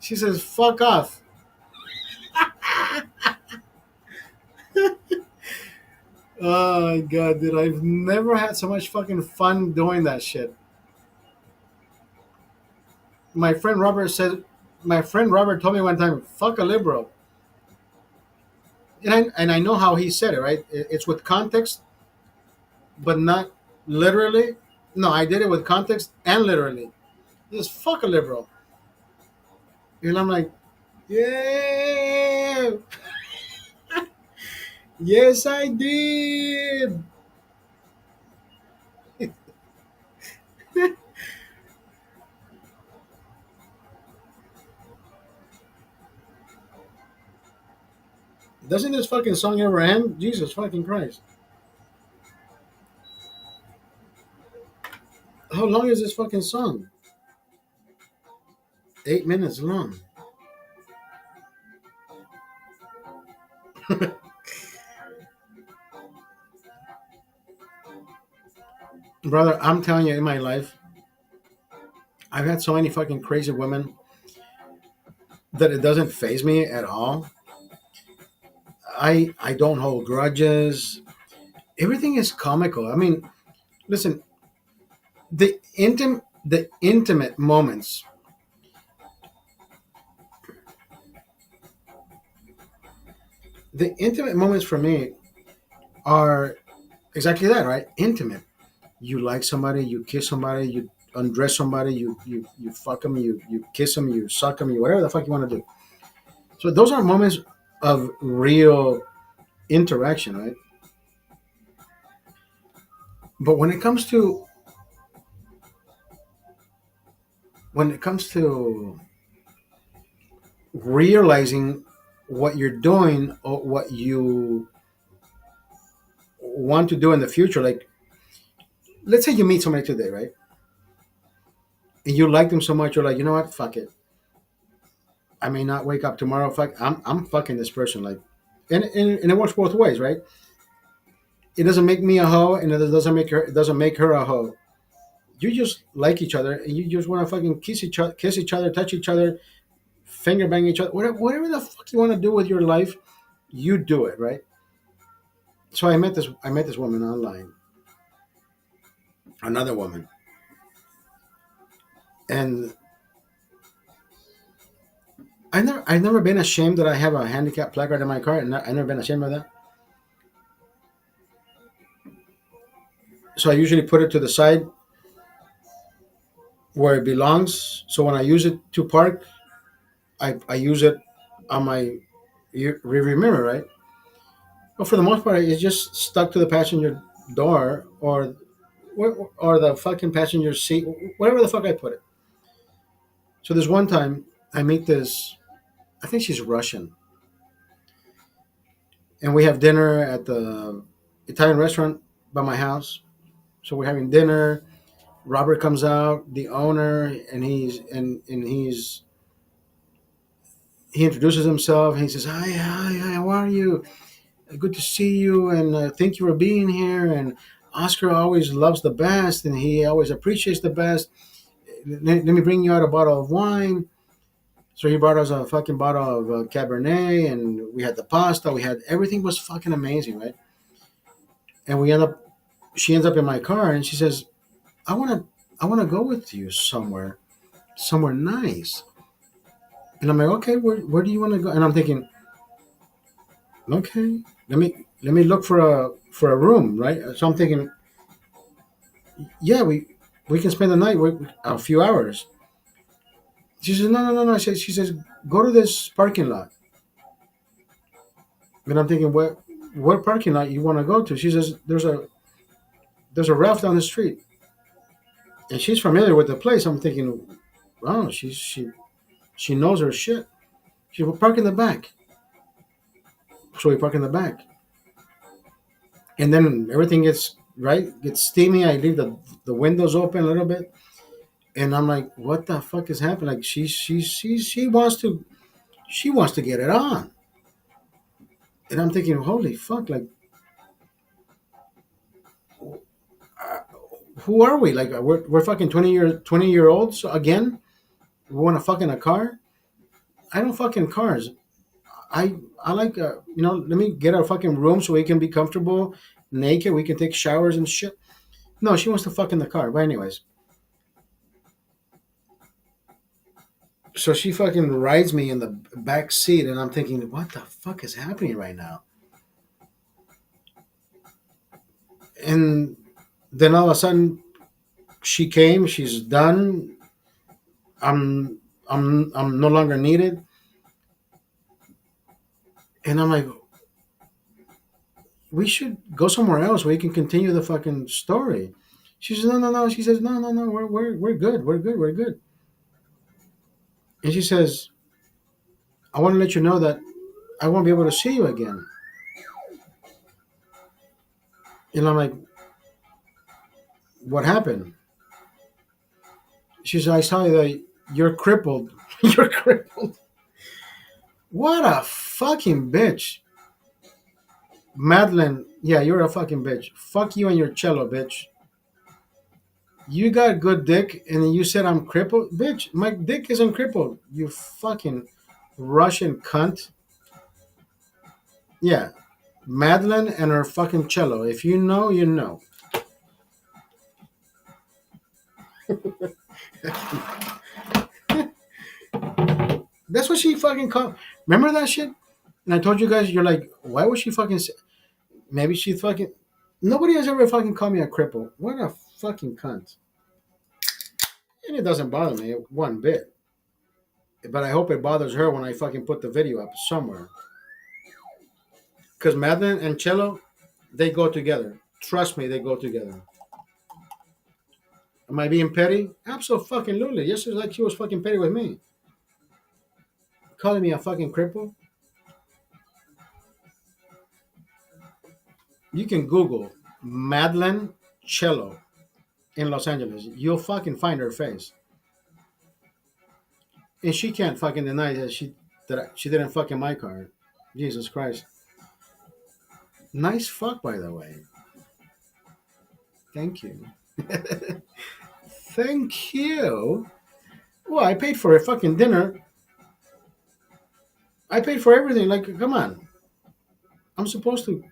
She says, "Fuck off." Oh my god, dude! I've never had so much fucking fun doing that shit. My friend Robert said, my friend Robert told me one time, "Fuck a liberal," and I know how he said it, right? It's with context, but not literally. No, I did it with context and literally. Just fuck a liberal, and I'm like, yeah, yes, I did. Doesn't this fucking song ever end? Jesus fucking Christ! How long is this fucking song? 8 minutes long. Brother, I'm telling you, in my life, I've had so many fucking crazy women that it doesn't phase me at all. I don't hold grudges. Everything is comical. I mean, listen, the intimate moments, the intimate moments for me are exactly that, right? Intimate. You like somebody, you kiss somebody, you undress somebody, you fuck them, you kiss them, you suck them, you whatever the fuck you want to do. So those are moments of real interaction, right? But when it comes to realizing what you're doing or what you want to do in the future, like let's say you meet somebody today, right? And you like them so much, you're like, you know what, fuck it. I may not wake up tomorrow. Fuck, I'm fucking this person. Like, And it works both ways, right? It doesn't make me a hoe, and it doesn't make her a hoe. You just like each other, and you just want to fucking kiss each other, touch each other, finger bang each other, whatever the fuck you want to do with your life, you do it, right? So I met this woman online, another woman, and I've never been ashamed that I have a handicap placard in my car, and I've never been ashamed of that. So I usually put it to the side where it belongs. So when I use it to park, I use it on my rearview mirror, right? But for the most part, it's just stuck to the passenger door or the fucking passenger seat, wherever the fuck I put it. So there's one time I meet this, I think she's Russian, and we have dinner at the Italian restaurant by my house. So we're having dinner. Robert comes out, the owner, and he introduces himself. And he says, "Hi, hi, hi. How are you? Good to see you, and thank you for being here." And Oscar always loves the best, and he always appreciates the best. Let me bring you out a bottle of wine. So he brought us a fucking bottle of Cabernet, and we had the pasta. We had everything was fucking amazing, right? And she ends up in my car, and she says, "I want to go with you somewhere nice." And I'm like, "Okay, where do you want to go?" And I'm thinking, "Okay, let me look for a room, right?" So I'm thinking, "Yeah, we can spend the night with a few hours." She says, "No, no, no, no." She says, "Go to this parking lot." And I'm thinking, what parking lot you want to go to? She says, "There's a Ralph down the street," and she's familiar with the place. I'm thinking, "Wow, she knows her shit." She will park in the back. So we park in the back, and then everything gets steamy. I leave the windows open a little bit, and I'm like, "What the fuck is happening?" Like she wants to get it on, and I'm thinking, "Holy fuck!" Like, who are we? Like, we're fucking 20-year olds again. We want to fuck in a car. I don't fucking cars. I like let me get a fucking room so we can be comfortable, naked. We can take showers and shit. No, she wants to fuck in the car. But anyways, so she fucking rides me in the back seat, and I'm thinking, what the fuck is happening right now? And then all of a sudden, she came. She's done. I'm no longer needed, and I'm like, we should go somewhere else where you can continue the fucking story. She says, no, no, no. She says, no, no, no. We're good. We're good. We're good. And she says, I want to let you know that I won't be able to see you again. And I'm like, what happened? She said, I saw that you're crippled. You're crippled. What a fucking bitch. Madeline, yeah, you're a fucking bitch. Fuck you and your cello, bitch. You got good dick, and then you said I'm crippled? Bitch, my dick isn't crippled. You fucking Russian cunt. Yeah, Madeline and her fucking cello. If you know, you know. That's what she fucking called. Remember that shit? And I told you guys, you're like, why would she fucking say? Maybe she fucking. Nobody has ever fucking called me a cripple. What a fucking cunt. And it doesn't bother me one bit. But I hope it bothers her when I fucking put the video up somewhere. Because Madeline and Cello, they go together. Trust me, they go together. Am I being petty? Absolutely. Yesterday, like she was fucking petty with me. Calling me a fucking cripple. You can Google Madeline Cello in Los Angeles. You'll fucking find her face. And she can't fucking deny that she didn't fuck in my car. Jesus Christ. Nice fuck, by the way. Thank you. Thank you. Well, I paid for a fucking dinner. I paid for everything. Like, come on. I'm supposed to.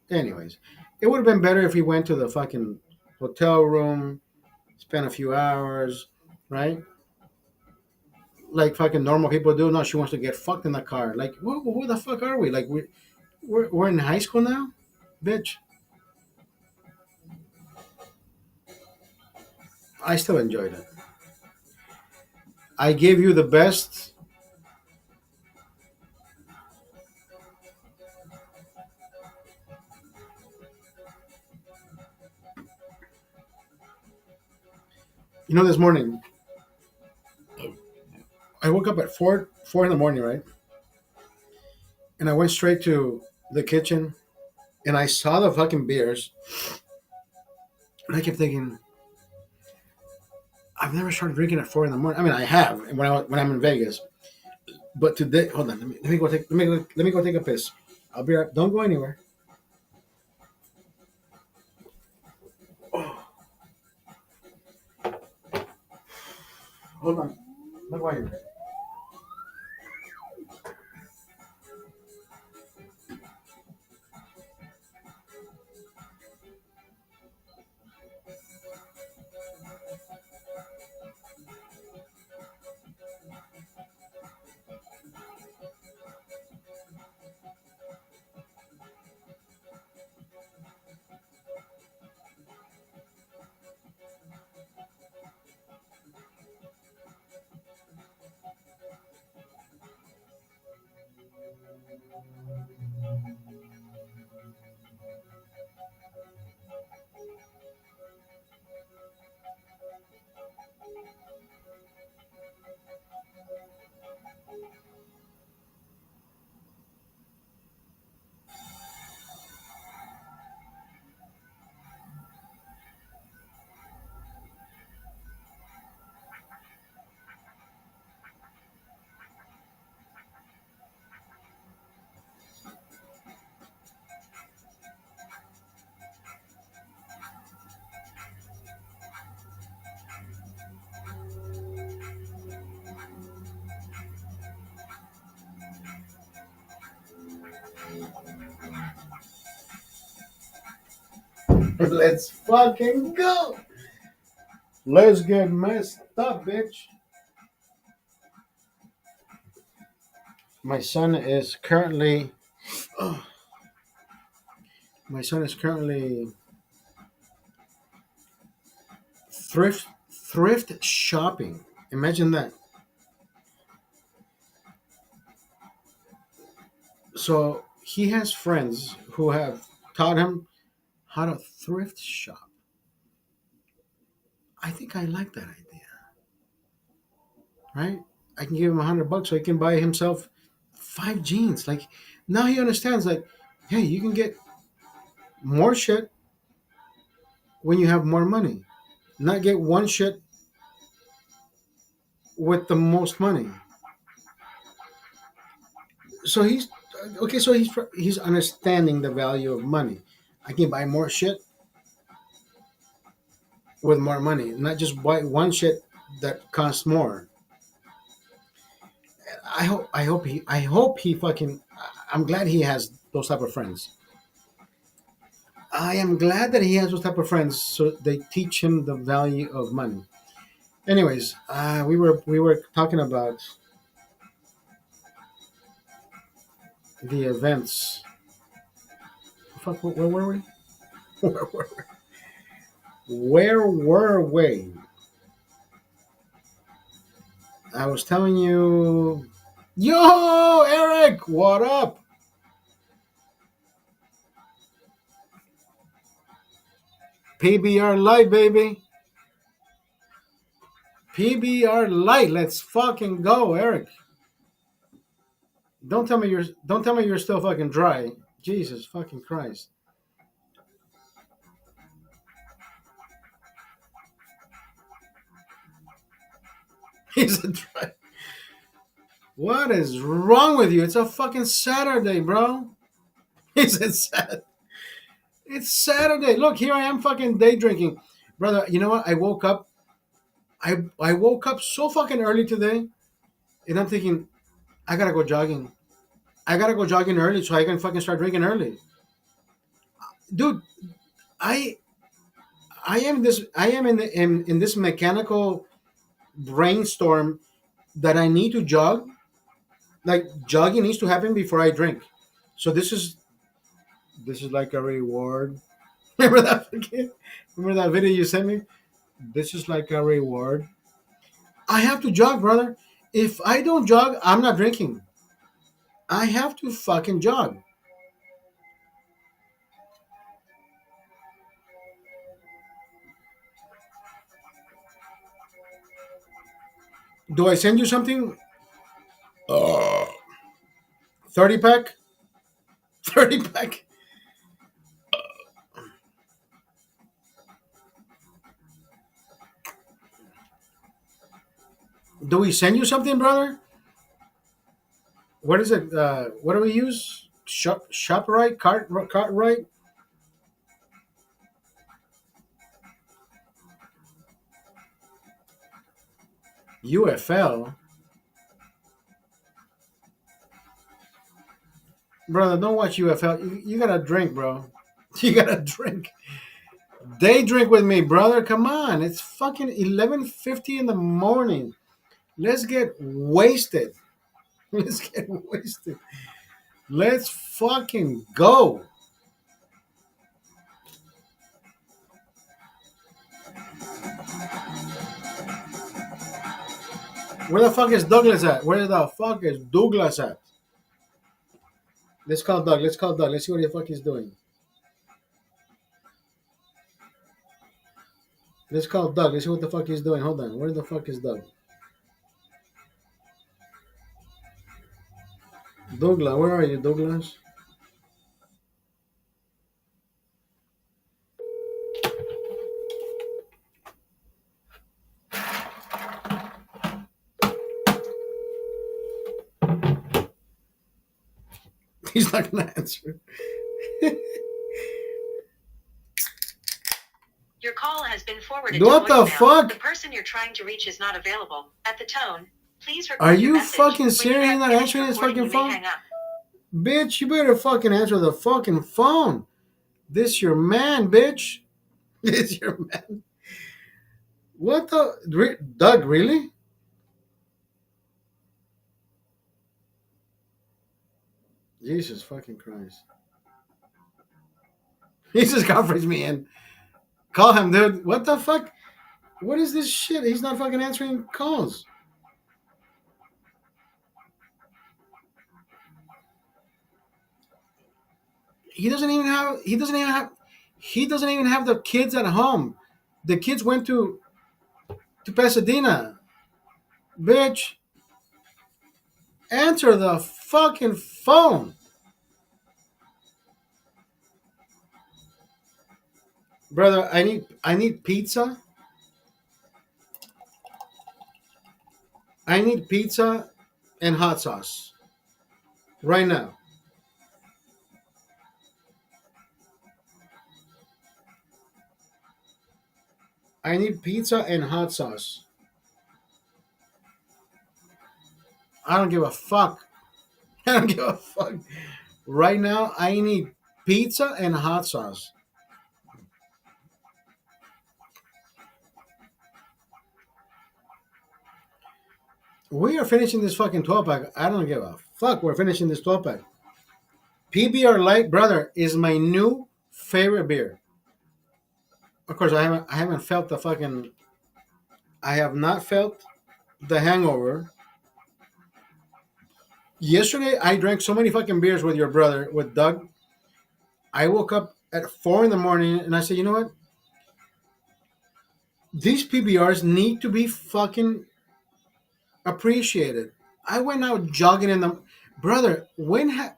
Anyways, it would have been better if he went to the fucking hotel room, spent a few hours, right? Like fucking normal people do. No, she wants to get fucked in the car. Like, who the fuck are we? Like, we're in high school now, bitch. I still enjoyed it. I gave you the best. You know, this morning I woke up at four in the morning, right? And I went straight to the kitchen and I saw the fucking beers. And I kept thinking, I've never started drinking at 4 in the morning. I mean, I have when I'm in Vegas, but today, hold on, let me go take a piss. I'll be right. Don't go anywhere. Oh, hold on. Look why you're. Let's fucking go. Let's get messed up, bitch. My son is currently. Oh, my son is currently thrift shopping. Imagine that. So he has friends who have taught him how to thrift shop. I think I like that idea, right? I can give him $100 so he can buy himself 5 jeans. Like now he understands. Like, hey, you can get more shit when you have more money, not get one shit with the most money. So he's okay. So he's understanding the value of money. I can buy more shit with more money, not just buy one shit that costs more. I hope he fucking. I'm glad he has those type of friends. I am glad that he has those type of friends, so they teach him the value of money. Anyways, we were talking about the events. Fuck, where were we? Where were we? Where were we? I was telling you, yo, Eric, what up? PBR light, baby. PBR light. Let's fucking go, Eric. Don't tell me you're still fucking dry. Jesus fucking Christ. He's a dry. What is wrong with you? It's a fucking Saturday, bro. He said sad. It's Saturday. Look, here I am fucking day drinking. Brother, you know what? I woke up so fucking early today, and I'm thinking, I gotta go jogging. I gotta go jogging early so I can fucking start drinking early. Dude, I I am in this mechanical brainstorm that I need to jog. Like jogging needs to happen before I drink. So this is like a reward. Remember that? Remember that video you sent me? This is like a reward. I have to jog, brother. If I don't jog, I'm not drinking. I have to fucking jog. Do I send you something? 30 pack? 30 pack? Do we send you something, brother? What is it? What do we use? Shop right? Cart right? UFL? Brother, don't watch UFL. You gotta drink, bro. You gotta drink. Day drink with me, brother. Come on. It's fucking 11:50 in the morning. Let's get wasted. Let's get wasted. Let's fucking go. Where the fuck is Douglas at? Where the fuck is Douglas at? Let's call Doug. Let's call Doug. Let's see what the fuck he's doing. Let's call Doug. Let's see what the fuck he's doing. Hold on. Where the fuck is Doug? Douglas, where are you, Douglas? He's not gonna answer. Your call has been forwarded to What the voicemail. fuck? The person you're trying to reach is not available. At the tone, please record Are your you message. fucking When you serious? have You're not finished answering this recording, fucking you phone? may hang up. Bitch, you better fucking answer the fucking phone. This your man, bitch. This your man. What the? Doug, really? Jesus fucking Christ. He just conference me in. Call him, dude. What the fuck? What is this shit? He's not fucking answering calls. He doesn't even have. He doesn't even have. He doesn't even have the kids at home. The kids went to Pasadena. Bitch, answer the fucking phone, brother. I need pizza. I need pizza and hot sauce right now. I need pizza and hot sauce. I don't give a fuck. I don't give a fuck. Right now, I need pizza and hot sauce. We are finishing this fucking 12 pack. I don't give a fuck. We're finishing this 12 pack. PBR Light, brother, is my new favorite beer. Of course, I haven't felt the fucking. I have not felt the hangover. Yesterday, I drank so many fucking beers with your brother, with Doug. I woke up at 4 in the morning and I said, you know what? These PBRs need to be fucking appreciated. I went out jogging in the brother. I'm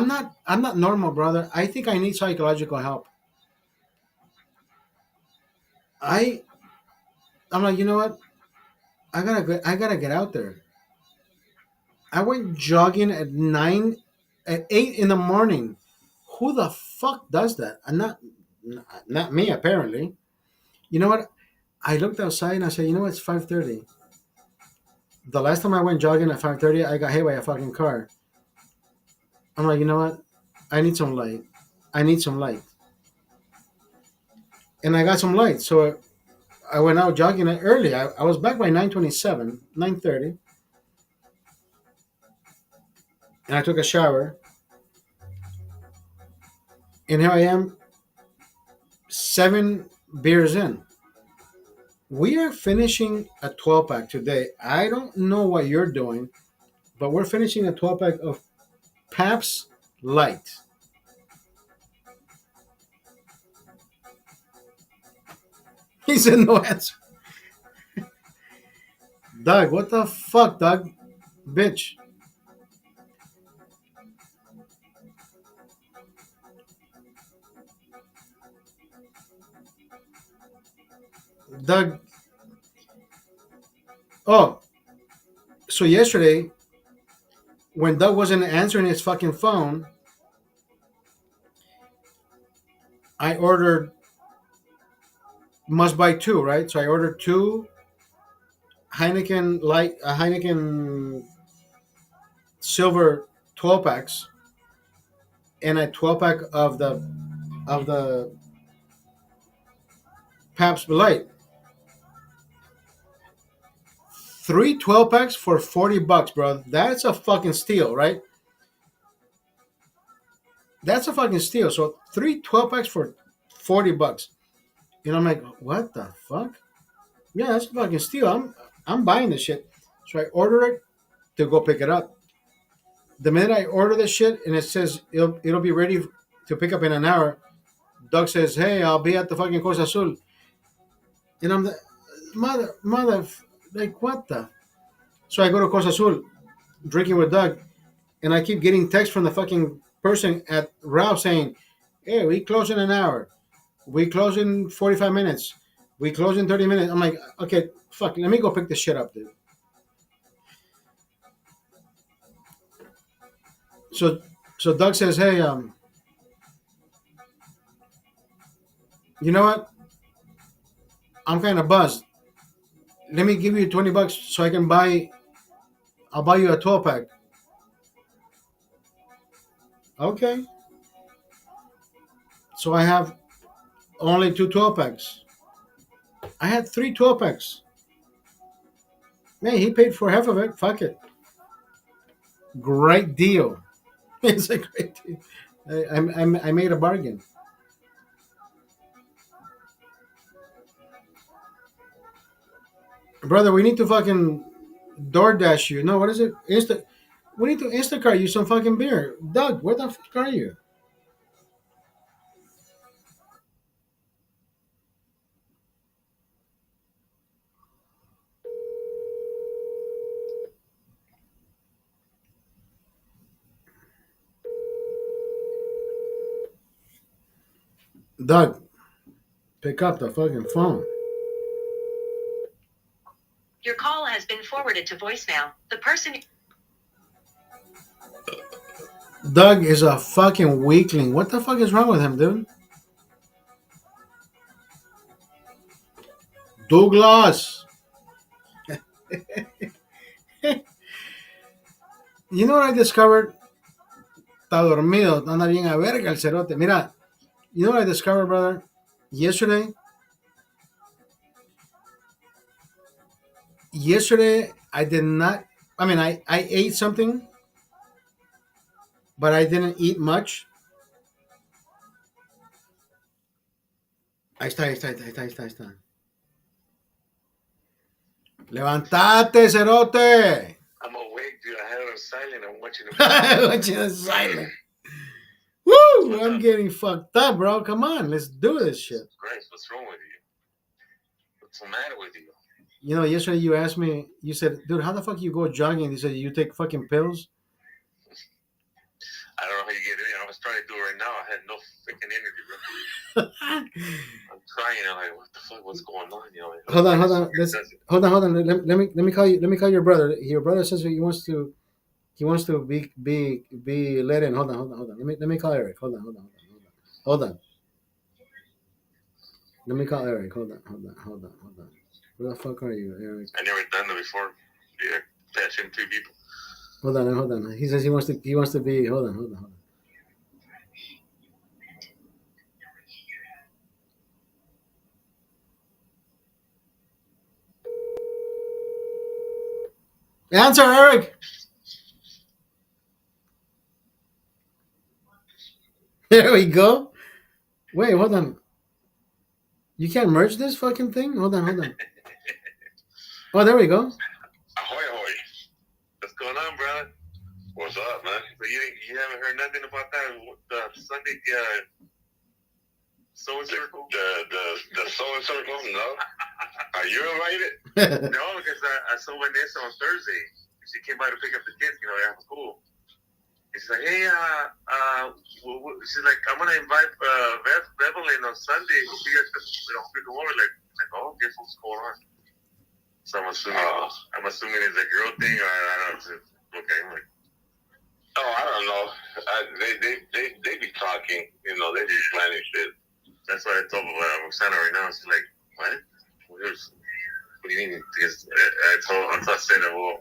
not normal, brother. I think I need psychological help. I I'm like, you know what? I gotta get out there. I went jogging at 8 in the morning. who the fuck does that? And not me, apparently. You know what? I looked outside and I said, you know what? It's 5:30. The last time I went jogging at 5:30, I got hit by a fucking car. I'm like, you know what? I need some light. I need some light. And I got some light. So I went out jogging early. I was back by 9:27, 9:30. And I took a shower. And here I am, 7 beers in. We are finishing a 12 pack today. I don't know what you're doing, but we're finishing a 12 pack of Pabst Light. He said no answer. Doug, what the fuck, Doug? Bitch. Doug. Oh, so yesterday, when Doug wasn't answering his fucking phone, I ordered must buy two, right? So I ordered two Heineken light, Heineken silver 12 packs, and a 12 pack of the Pabst Light. Three 12 packs for $40, bro. That's a fucking steal, right? That's a fucking steal. So three 12 packs for $40. And I'm like, what the fuck? Yeah, that's a fucking steal. I'm buying this shit. So I order it to go pick it up. The minute I order this shit and it says it'll be ready to pick up in an hour, Doug says, "Hey, I'll be at the fucking Costa Azul." And I'm the mother, like what the? So I go to Costa Azul, drinking with Doug, and I keep getting texts from the fucking person at Ralph saying, "Hey, we close in an hour. We close in 45 minutes. We close in 30 minutes." I'm like, okay, fuck, let me go pick this shit up, dude. So Doug says, "Hey, you know what? I'm kind of buzzed. Let me give you $20 so I can buy. I'll buy you a 12 pack." Okay. So I have only two 12 packs. I had three 12 packs. Man, he paid for half of it. Fuck it. Great deal. It's a great deal. I made a bargain. Brother, we need to fucking DoorDash you. No, what is it? We need to Instacart you some fucking beer. Doug, where the fuck are you? Doug, pick up the fucking phone. Your call has been forwarded to voicemail. The person. Doug is a fucking weakling. What the fuck is wrong with him, dude? Douglas. You know what I discovered? Está dormido. Anda bien a verga el cerote. Mira, you know what I discovered, brother? Yesterday, I did not. I mean, I ate something, but I didn't eat much. Ahí está. Levantate, cerote. I'm awake, dude. I had it on silent. I'm watching it. Watching the silent. Woo! I'm getting fucked up, bro. Come on, let's do this shit. Christ, what's wrong with you? What's the matter with you? You know, yesterday you asked me, you said, dude, how the fuck you go jogging? You said, you take fucking pills? I don't know how you get it in. I was trying to do it right now. I had no freaking energy, bro. I'm trying. I'm like, what the fuck? What's going on? You know, Hold on. Hold on. Let me call you. Let me call your brother. Your brother says he wants to He wants to be let in. Hold on. Let me call Eric. Hold on. Let me call Eric. Hold on. Where the fuck are you, Eric? I never done that before. Yeah, patching two people. Hold on. He says he wants to be. Hold on. Answer, Eric. There we go. Wait, hold on. You can't merge this fucking thing? Hold on. Oh, there we go. Ahoy, ahoy. What's going on, brother? What's up, man? So you haven't heard nothing about that Sunday sewing circle? The sewing circle? No. Are you invited? No, because I saw Vanessa on Thursday. She came by to pick up the kids, after school. And she's like, hey, she's like, I'm gonna invite Beverly on Sunday. Hope you guys can come over. Like, oh, guess what's going on? So I'm assuming it's a girl thing, or I don't know. Okay, I'm like, oh, I don't know. They be talking, they be planning shit. That's what I told Roxana right now. She's like, what? What do you mean? Because I said that, well,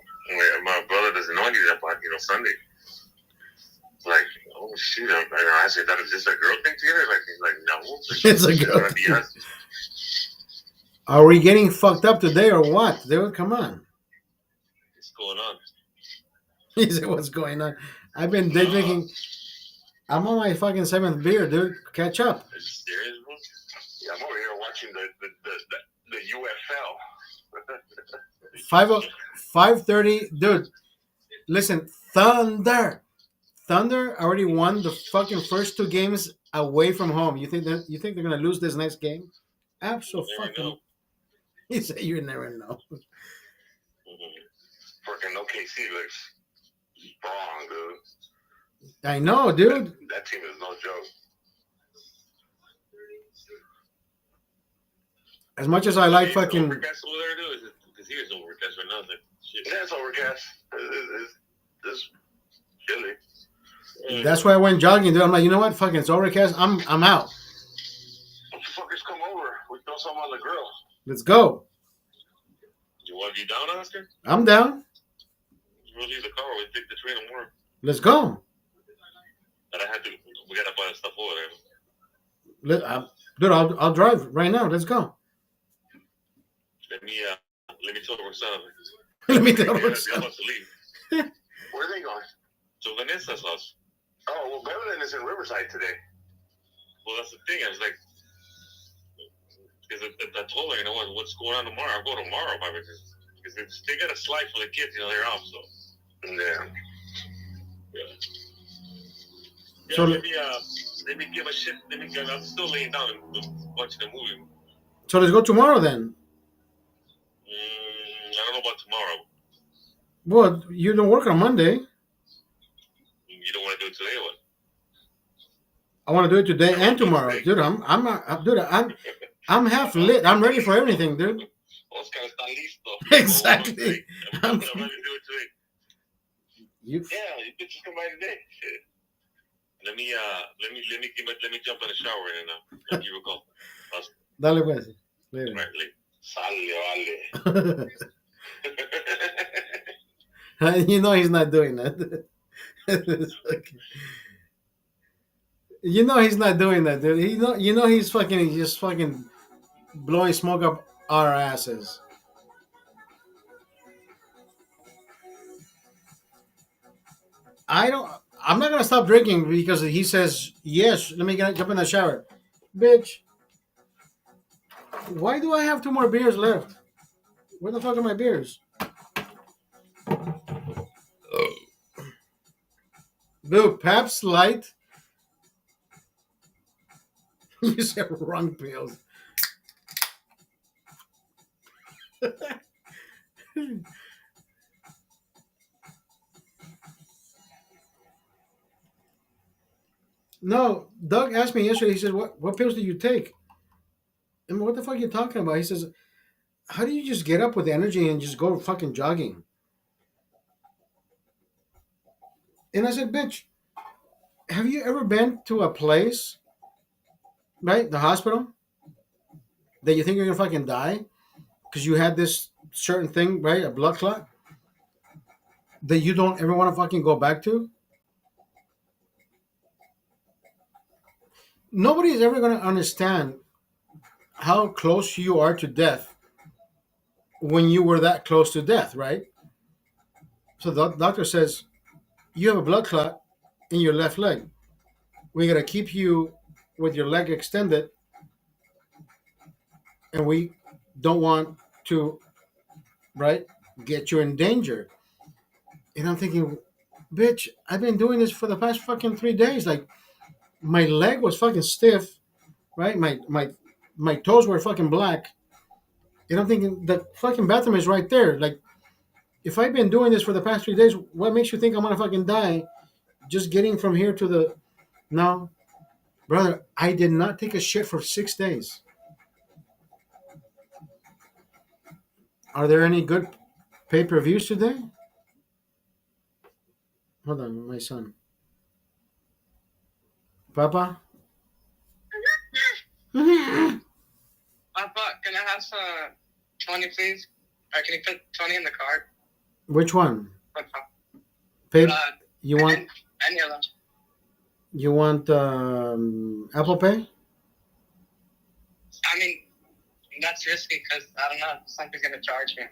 my brother doesn't know anything about, Sunday. Like, oh shoot! I said that is just a girl thing together. Like, he's like, no, It's a girl thing. Are we getting fucked up today or what? Dude, come on. What's going on? He said, what's going on? I've been day drinking. I'm on my fucking 7th beer, dude. Catch up. Are you serious, bro? Yeah, I'm over here watching the UFL. 5:30, dude. Listen, Thunder already won the fucking first 2 games away from home. You think they're gonna lose this next game? Absolutely. He said you never know. Freaking OKC looks strong, dude. I know, dude. That team is no joke. As much as I like fucking. Overcast over there, dude? Because here's overcast right now. Yeah, it's overcast. It's chilly. That's why I went jogging, dude. I'm like, you know what? Fucking, it's overcast. I'm out. Fuckers, come over. We throw some on the grill. Let's go. You want to be down, Oscar? I'm down. We'll leave the car. We take the train tomorrow. Let's go. But we gotta buy the stuff over there. Dude, I'll drive right now. Let's go. Let me tell Roxana. Let me tell They're Roxana. about to leave. Where are they going? To Vanessa's house. Oh, well, Beverly is in Riverside today. Well, that's the thing. I was like, because I told her, what's going on tomorrow? I'll go tomorrow, because they got a slide for the kids, they're off, so. Yeah. So let me give a shit. I'm still laying down and watching the movie. So let's go tomorrow then. I don't know about tomorrow. Well, you don't work on Monday. You don't want to do it today, or what? I want to do it today and tomorrow, dude. I'm half lit. I'm ready for everything, dude. Oscar está listo. Exactly. I'm ready to do it today. You bitches come by today. Shit. Let me jump in the shower right now. I'll give you a call. Dale pues. Later. Right, Sale, vale. You know he's not doing that. You know he's not doing that, dude. You know he's just fucking blowing smoke up our asses. I'm not gonna stop drinking because he says yes. Let me jump in the shower, bitch. Why do I have 2 more beers left? Where the fuck are my beers? Dude, Pabst Light. You said wrong pills. No, Doug asked me yesterday. He said, "What pills do you take?" And what the fuck are you talking about? He says, "How do you just get up with energy and just go fucking jogging?" And I said, bitch, have you ever been to a place, right, the hospital, that you think you're gonna fucking die because you had this certain thing, right, a blood clot that you don't ever want to fucking go back to? Nobody is ever gonna understand how close you are to death when you were that close to death, right? So the doctor says you have a blood clot in your left leg. We gotta keep you with your leg extended, and we don't want to, right, get you in danger. And I'm thinking, bitch, I've been doing this for the past fucking 3 days. Like my leg was fucking stiff, right? My toes were fucking black. And I'm thinking the fucking bathroom is right there. Like if I've been doing this for the past 3 days, what makes you think I'm gonna fucking die just getting from here to the no, brother, I did not take a shit for 6 days. Are there any good pay-per-views today? Hold on, my son. Papa? Papa, can I have some 20, please? Or can you put 20 in the card? Which one? Papa. Pay, Uh, you want any of them. you want Apple Pay? I mean, that's risky because I don't know. Something's going to charge me.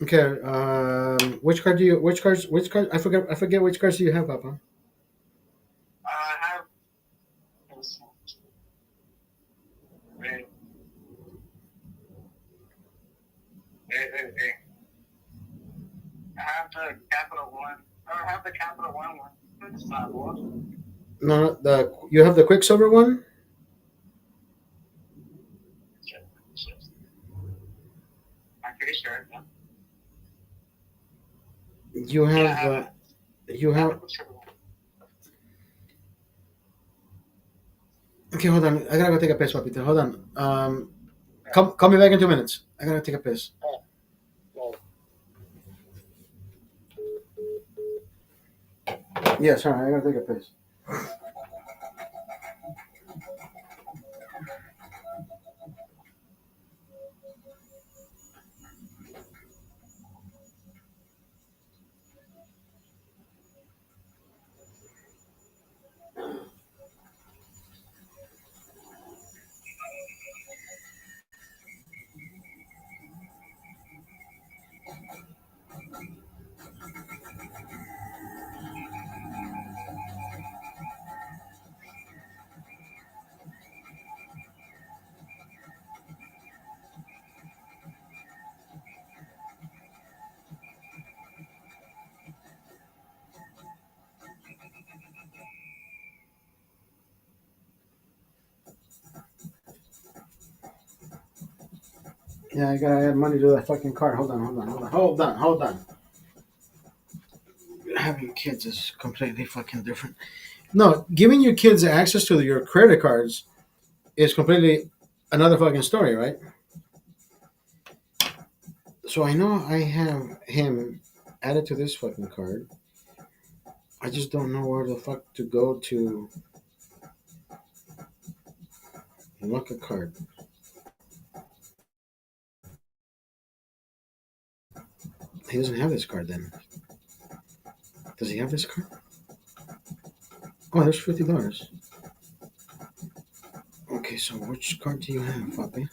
Okay. Which card do you? Which cards? Which card? I forget which cards do you have, Papa? I have. Wait. I have the Capital One. Or I have the Capital One one. It's not one. No, you have the Quicksilver one. I'm pretty sure. Yeah. You have. You have. Okay, hold on. I gotta go take a piss, Papita. Hold on. Call me back in 2 minutes. I gotta take a piss. Yeah, sorry. I gotta take a piss. Yeah, I gotta add money to that fucking card. Hold on. Having kids is completely fucking different. No, giving your kids access to your credit cards is completely another fucking story, right? So I know I have him added to this fucking card. I just don't know where the fuck to go to look a card. He doesn't have this card then. Does he have this card? Oh, there's $50. Okay, so which card do you have, Papi?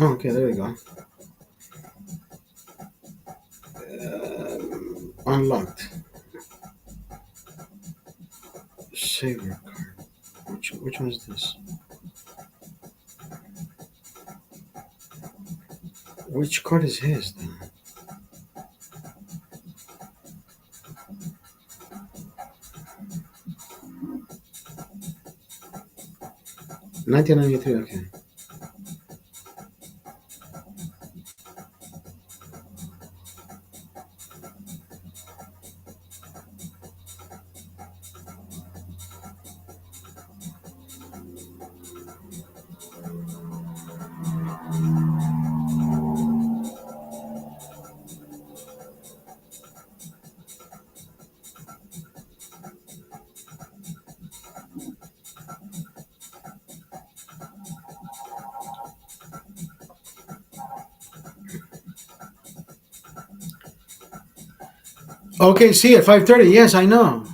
Oh, okay, there we go. Unlocked. Saver card. Which one is this? Which card is his then? $19.93. Okay. OKC at 5:30. Yes, I know.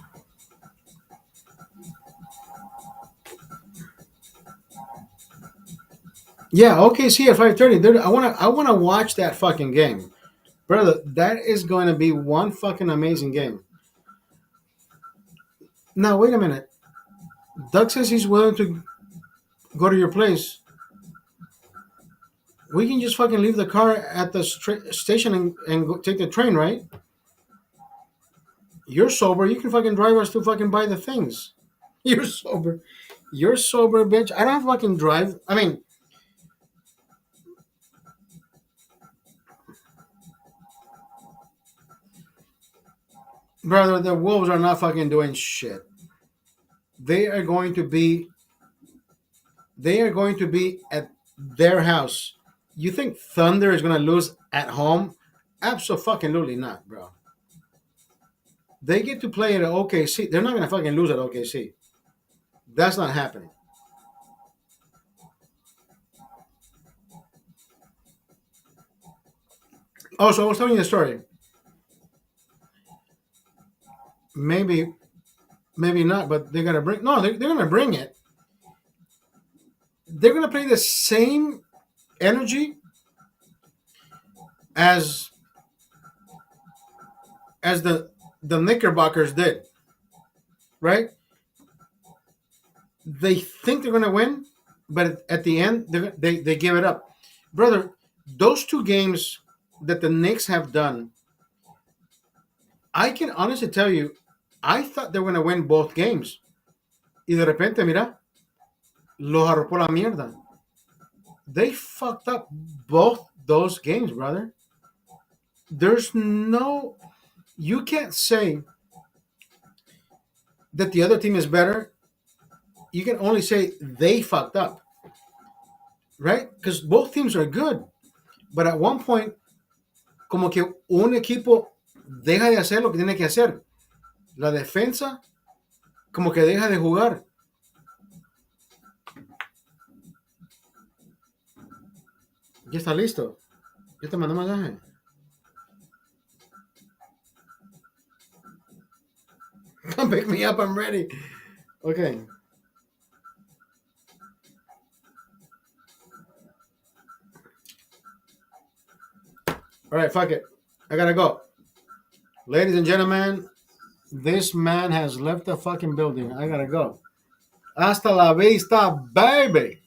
Yeah, OKC at 5:30. Dude, I wanna watch that fucking game, brother. That is going to be one fucking amazing game. Now wait a minute. Doug says he's willing to go to your place. We can just fucking leave the car at the station and go, take the train, right? You're sober. You can fucking drive us to fucking buy the things. You're sober. You're sober, bitch. I don't fucking drive. I mean, brother, the Wolves are not fucking doing shit. They are going to be. They are going to be at their house. You think Thunder is gonna lose at home? Absolutely not, bro. They get to play at OKC. They're not gonna fucking lose at OKC. That's not happening. Oh, so I was telling you a story. Maybe, maybe not, but they're gonna bring. No, they're gonna bring it. They're gonna play the same energy as the Knickerbockers did, right? They think they're gonna win, but at the end they give it up, brother. Those two games that the Knicks have done, I can honestly tell you, I thought they were gonna win both games. Y de repente, mira, los arropó la mierda. They fucked up both those games, brother. There's no, you can't say that the other team is better. You can only say they fucked up, right? Because both teams are good. But at one point, como que un equipo deja de hacer lo que tiene que hacer. La defensa, como que deja de jugar. Ya está listo. Ya te mandó mensaje. Come pick me up, I'm ready. Okay. All right, fuck it. I gotta go. Ladies and gentlemen, this man has left the fucking building. I gotta go. Hasta la vista, baby.